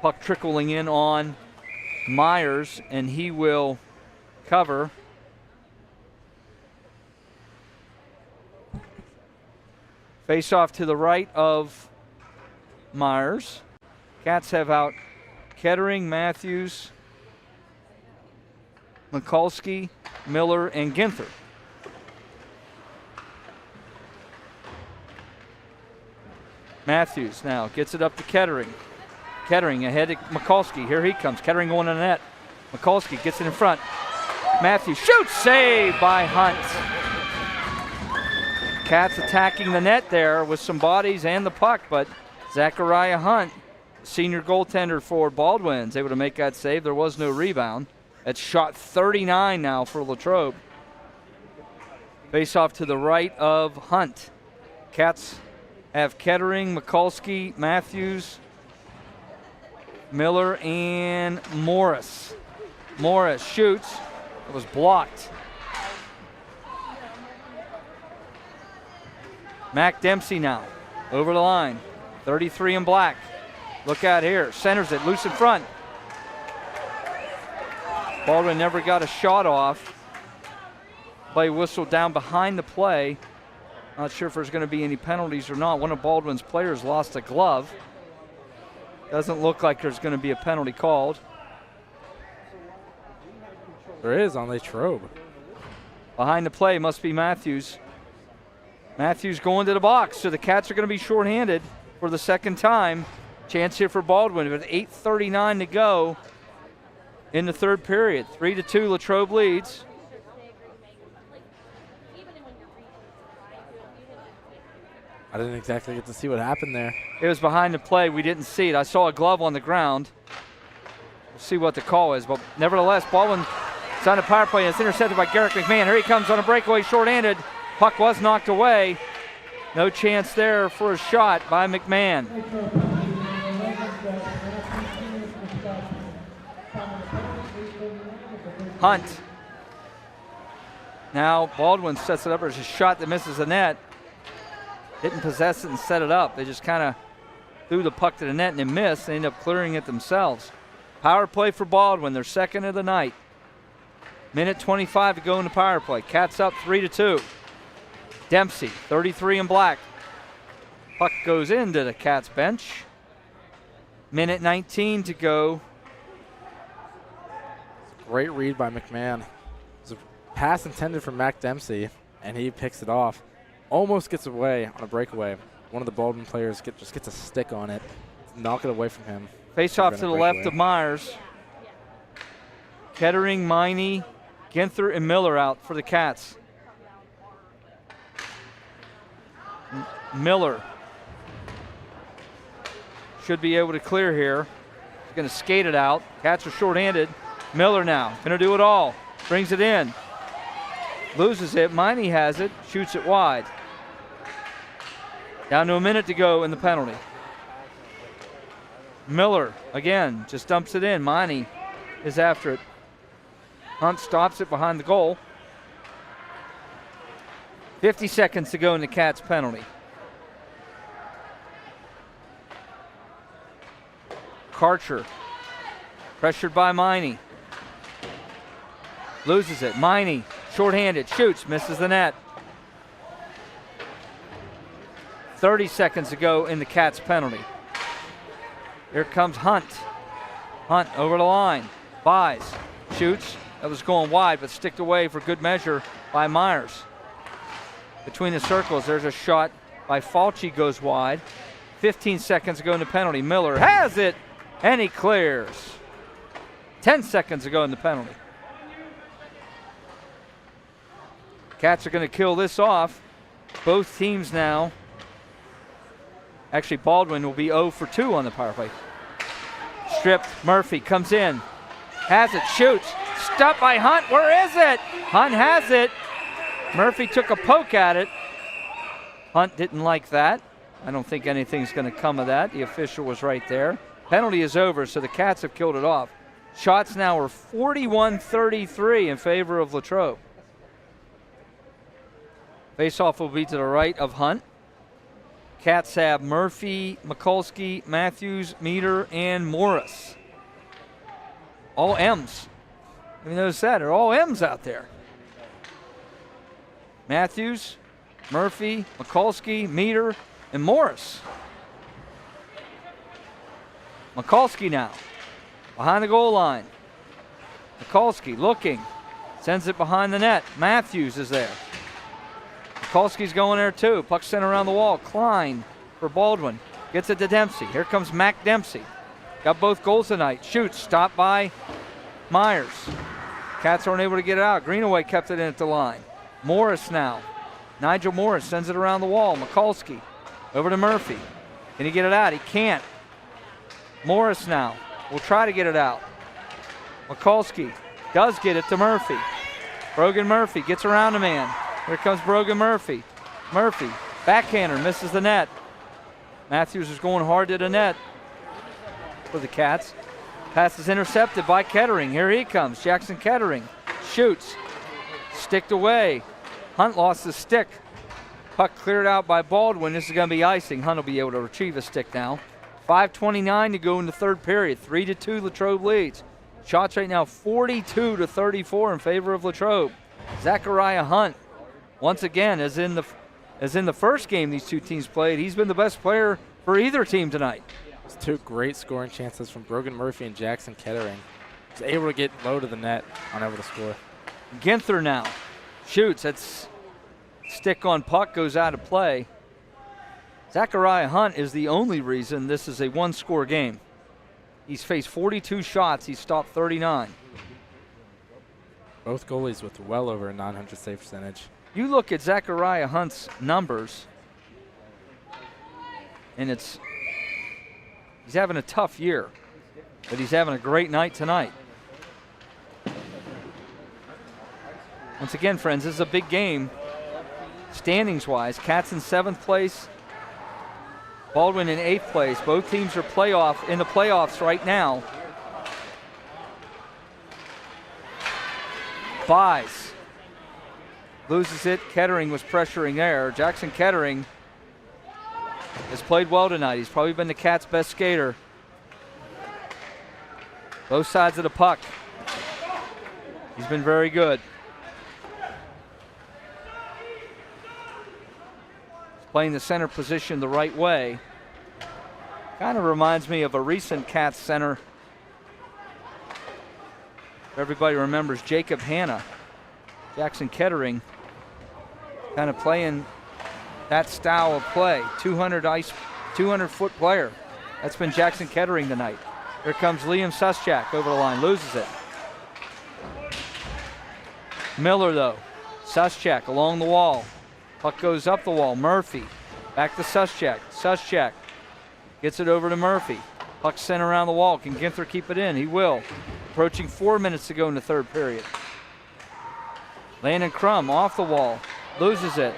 Puck trickling in on Myers, and he will cover. Face off to the right of Myers. Cats have out Kettering, Matthews, Mikulski, Miller, and Ginther. Matthews now gets it up to Kettering. Kettering ahead of Mikulski. Here he comes. Kettering going to the net. Mikulski gets it in front. Matthews shoots. Saved by Hunt. Cats attacking the net there with some bodies and the puck, but Zachariah Hunt, senior goaltender for Baldwin, is able to make that save. There was no rebound. That's shot 39 now for Latrobe. Face off to the right of Hunt. Cats have Kettering, Mikulski, Matthews, Miller, and Morris. Morris shoots. It was blocked. Mac Dempsey now over the line. 33 in black. Look out here. Centers it loose in front. Baldwin never got a shot off. Play whistle down behind the play. Not sure if there's going to be any penalties or not. One of Baldwin's players lost a glove. Doesn't look like there's going to be a penalty called. There is on Latrobe. Behind the play must be Matthews. Matthews going to the box, so the Cats are going to be shorthanded for the second time. Chance here for Baldwin with 8:39 to go in the third period. 3-2 Latrobe leads. I didn't exactly get to see what happened there. It was behind the play. We didn't see it. I saw a glove on the ground. We'll see what the call is, but nevertheless, Baldwin is on a power play. It's intercepted by Garrick McMahon. Here he comes on a breakaway, shorthanded. Puck was knocked away. No chance there for a shot by McMahon. Hunt. Now Baldwin sets it up as a shot that misses the net. Didn't possess it and set it up. They just kind of threw the puck to the net and they missed. They ended up clearing it themselves. Power play for Baldwin, their second of the night. Minute 25 to go in the power play. Cats up 3-2. Dempsey, 33 in black. Puck goes into the Cats bench. Minute 19 to go. Great read by McMahon. It was a pass intended for Mac Dempsey, and he picks it off. Almost gets away on a breakaway. One of the Baldwin players just gets a stick on it. Knock it away from him. Face off to the left of Myers. Kettering, Miney, Ginther, and Miller out for the Cats. Miller should be able to clear here. He's going to skate it out. Cats are shorthanded. Miller now going to do it all. Brings it in. Loses it. Miney has it. Shoots it wide. Down to a minute to go in the penalty. Miller again just dumps it in. Miney is after it. Hunt stops it behind the goal. 50 seconds to go in the Cats penalty. Karcher, pressured by Miney. Loses it. Miney, shorthanded, shoots, misses the net. 30 seconds to go in the Cats penalty. Here comes Hunt. Hunt over the line. Buys, shoots. That was going wide, but sticked away for good measure by Myers. Between the circles, there's a shot by Falchi, goes wide. 15 seconds to go in the penalty. Miller has it, and he clears. 10 seconds to go in the penalty. Cats are going to kill this off. Both teams now. Actually, Baldwin will be 0 for 2 on the power play. Stripped. Murphy comes in. Has it. Shoots. Stopped by Hunt. Where is it? Hunt has it. Murphy took a poke at it. Hunt didn't like that. I don't think anything's going to come of that. The official was right there. Penalty is over, so the Cats have killed it off. Shots now are 41-33 in favor of Latrobe. Faceoff will be to the right of Hunt. Cats have Murphy, Mikulski, Matthews, Meter, and Morris. All M's. Have you noticed that? They're all M's out there. Matthews, Murphy, Mikulski, Meter, and Morris. Mikulski now, behind the goal line. Mikulski looking, sends it behind the net. Matthews is there. Mikulski's going there too. Puck sent around the wall. Klein for Baldwin. Gets it to Dempsey. Here comes Mac Dempsey. Got both goals tonight. Shoots, stopped by Myers. Cats aren't able to get it out. Greenaway kept it in at the line. Morris now. Nigel Morris sends it around the wall. Mikulski over to Murphy. Can he get it out? He can't. Morris now will try to get it out. Mikulski does get it to Murphy. Brogan Murphy gets around a man. Here comes Brogan Murphy. Murphy, backhander, misses the net. Matthews is going hard to the net for the Cats. Pass is intercepted by Kettering. Here he comes. Jackson Kettering shoots. Sticked away. Hunt lost the stick. Puck cleared out by Baldwin. This is going to be icing. Hunt will be able to retrieve a stick now. 5:29 to go in the third period. 3-2 Latrobe leads. Shots right now 42-34 in favor of Latrobe. Zachariah Hunt, once again, as in the first game these two teams played, he's been the best player for either team tonight. It's two great scoring chances from Brogan Murphy and Jackson Kettering. He's able to get low to the net on able to score. Ginther now shoots. That's stick on puck, goes out of play. Zachariah Hunt is the only reason this is a one-score game. He's faced 42 shots. He's stopped 39. Both goalies with well over a 900 save percentage. You look at Zachariah Hunt's numbers, and he's having a tough year, but he's having a great night tonight. Once again, friends, this is a big game standings-wise. Cats in 7th place, Baldwin in 8th place. Both teams are in the playoffs right now. Buys. Loses it. Kettering was pressuring there. Jackson Kettering has played well tonight. He's probably been the Cats' best skater. Both sides of the puck. He's been very good. Playing the center position the right way. Kind of reminds me of a recent Cats center. Everybody remembers Jacob Hanna. Jackson Kettering kind of playing that style of play. 200-foot player. That's been Jackson Kettering tonight. Here comes Liam Suschak over the line, loses it. Miller though, Suschak along the wall. Puck goes up the wall. Murphy back to Suschak. Suschak gets it over to Murphy. Puck sent around the wall. Can Ginther keep it in? He will. Approaching 4 minutes to go in the third period. Landon Crum off the wall. Loses it.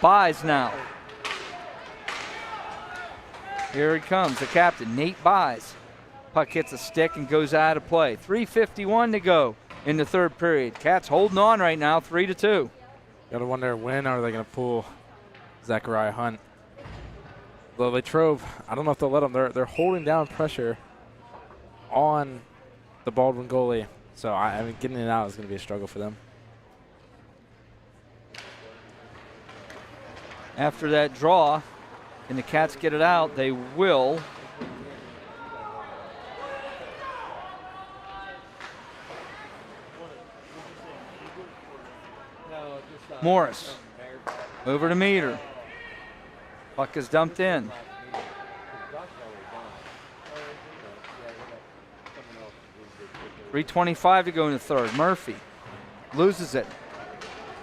Buys now. Here he comes, the captain, Nate Buys. Puck hits a stick and goes out of play. 3:51 to go in the third period. Cats holding on right now, 3-2. Gotta wonder when are they going to pull Zachariah Hunt. The Latrobe, I don't know if they'll let him. They're holding down pressure on the Baldwin goalie. So, I mean, getting it out is going to be a struggle for them. After that draw, and the Cats get it out, they will. Morris over to Meter. Puck is dumped in. .325 to go in the third. Murphy loses it.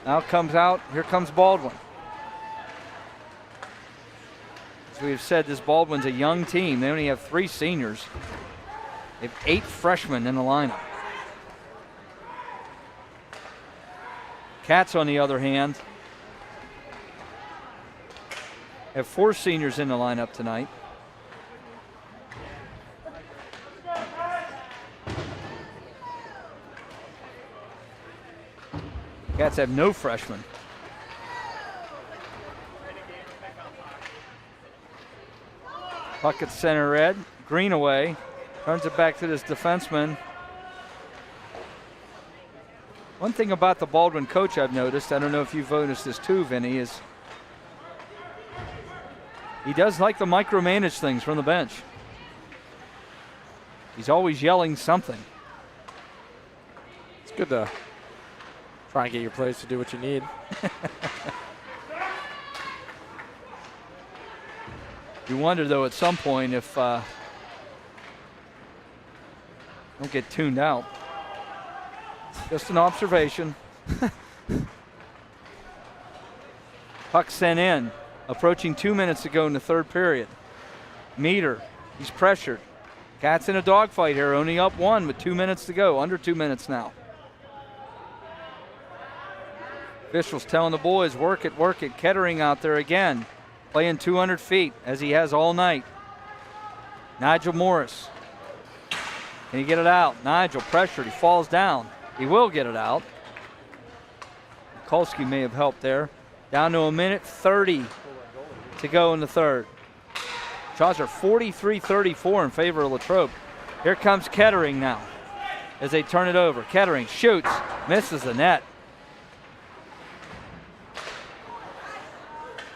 Now comes out. Here comes Baldwin. As we have said, this Baldwin's a young team. They only have 3 seniors. They have 8 freshmen in the lineup. Cats, on the other hand, have 4 seniors in the lineup tonight. Cats have no freshmen. Puck at center red. Greenaway turns it back to this defenseman. One thing about the Baldwin coach I've noticed, I don't know if you've noticed this too, Vinny, is he does like to micromanage things from the bench. He's always yelling something. It's good to try and get your players to do what you need. You wonder, though, at some point if don't get tuned out. Just an observation. Puck sent in. Approaching 2 minutes to go in the third period. Meter, he's pressured. Cats in a dogfight here, only up 1 with 2 minutes to go. Under 2 minutes now. Officials telling the boys, work it, work it. Kettering out there again. playing 200 feet as he has all night. Nigel Morris. Can he get it out? Nigel pressured. He falls down. He will get it out. Mikulski may have helped there. Down to a minute 30 to go in the third. Shots are 43-34 in favor of Latrobe. Here comes Kettering now as they turn it over. Kettering shoots, misses the net.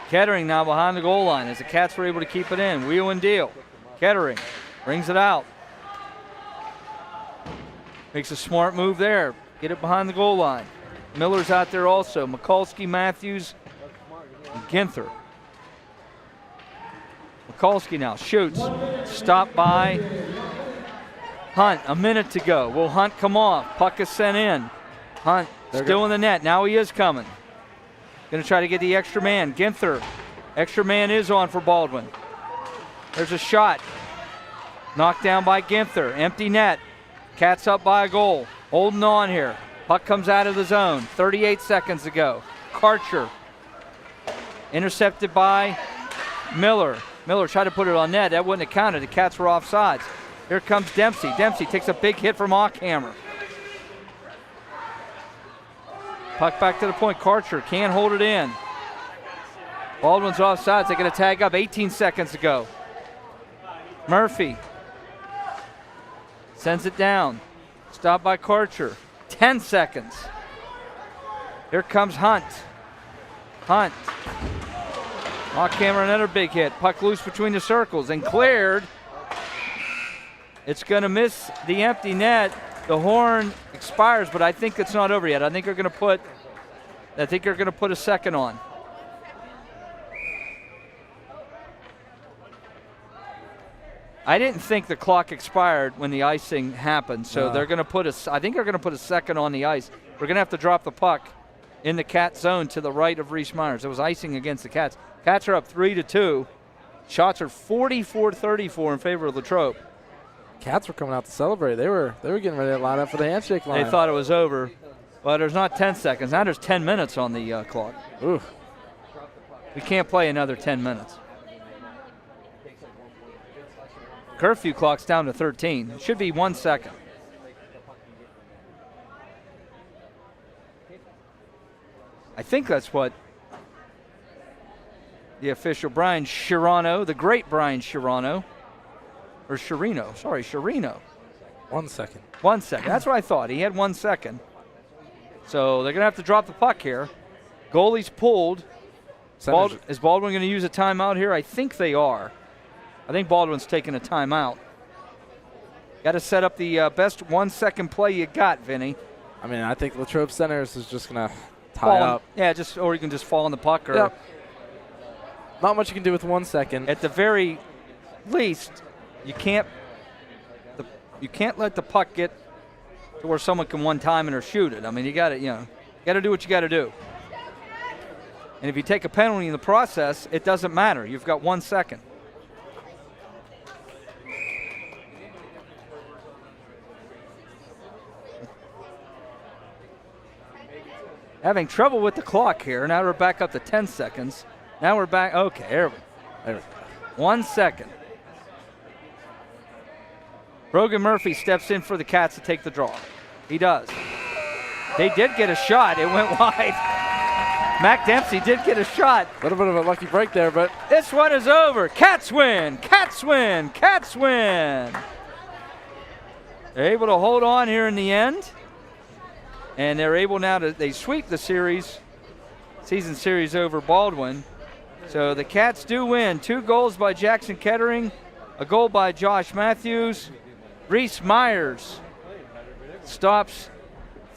Kettering now behind the goal line as the Cats were able to keep it in. Wheel and deal. Kettering brings it out. Makes a smart move there. Get it behind the goal line. Miller's out there also. Mikulski, Matthews, and Ginther. Mikulski now shoots. Stopped by Hunt. A minute to go. Will Hunt come off? Puck is sent in. Hunt still in the net. Now he is coming. Going to try to get the extra man. Ginther. Extra man is on for Baldwin. There's a shot. Knocked down by Ginther. Empty net. Cats up by a goal. Holding on here. Puck comes out of the zone. 38 seconds to go. Karcher. Intercepted by Miller. Miller tried to put it on net. That wouldn't have counted. The Cats were offsides. Here comes Dempsey. Dempsey takes a big hit from Ockhammer. Puck back to the point. Karcher can't hold it in. Baldwin's offsides. They're going to tag up. 18 seconds to go. Murphy sends it down. Stopped by Karcher. 10 seconds. Here comes Hunt. Hunt. Ockhammer, another big hit. Puck loose between the circles and cleared. It's going to miss the empty net. The horn expires, but I think it's not over yet. I think they're going to put a second on. I didn't think the clock expired when the icing happened, so they're going to put I think they're going to put a second on the ice. We're going to have to drop the puck in the Cat zone to the right of Reese Myers. It was icing against the Cats. Cats are up 3-2. Shots are 44-34 in favor of Latrobe. Cats were coming out to celebrate. They were getting ready to line up for the handshake line. They thought it was over, but there's not 10 seconds. Now there's 10 minutes on the clock. Ooh. We can't play another 10 minutes. Curfew clock's down to 13. It should be 1 second. I think that's what the official, Brian Sciarrino, the great Brian Sciarrino, or Sciarrino, sorry, Sciarrino. 1 second. 1 second. That's what I thought. He had 1 second. So they're going to have to drop the puck here. Goalie's pulled. Is Baldwin going to use a timeout here? I think they are. I think Baldwin's taking a timeout. Got to set up the best 1 second play you got, Vinny. I mean, I think Latrobe Centers is just going to tie up. Yeah, or you can just fall on the puck. Or yep. Not much you can do with 1 second. At the very least, you can't let the puck get to where someone can one time it or shoot it. I mean, you got to do what you got to do. And if you take a penalty in the process, it doesn't matter. You've got 1 second. Having trouble with the clock here. Now we're back up to 10 seconds. Now we're back. Okay, there we go. 1 second. Brogan Murphy steps in for the Cats to take the draw. He does. They did get a shot. It went wide. Mac Dempsey did get a shot. A little bit of a lucky break there, but this one is over. Cats win. Cats win. Cats win. They're able to hold on here in the end. And they're able now they sweep the season series over Baldwin. So the Cats do win. 2 goals by Jackson Kettering, a goal by Josh Matthews. Reese Myers stops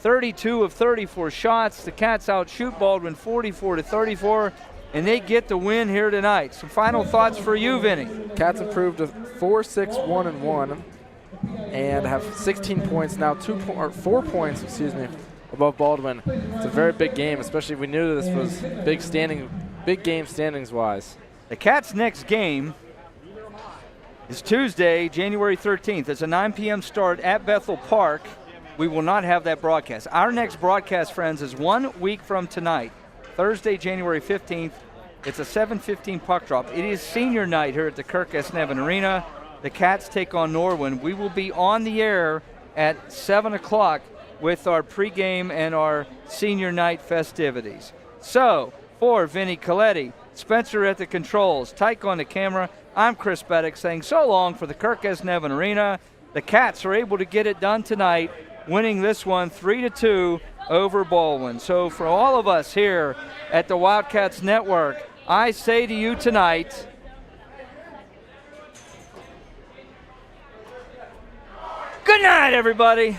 32 of 34 shots. The Cats outshoot Baldwin 44-34, and they get the win here tonight. Some final thoughts for you, Vinny. Cats improved to 4-6-1-1 and have 16 points now, 4 points, above Baldwin. It's a very big game, especially if we knew this was big game standings-wise. The Cats' next game is Tuesday, January 13th. It's a 9 p.m. start at Bethel Park. We will not have that broadcast. Our next broadcast, friends, is 1 week from tonight, Thursday, January 15th, It's a 7:15 puck drop. It is senior night here at the Kirk S. Nevin Arena. The Cats take on Norwin. We will be on the air at 7 o'clock with our pregame and our senior night festivities. So, for Vinny Coletti, Spencer at the controls, Tyke on the camera, I'm Chris Beddick saying so long for the Kirk S. Nevin Arena. The Cats are able to get it done tonight, winning this one 3-2 over Baldwin. So for all of us here at the Wildcats Network, I say to you tonight, good night, everybody.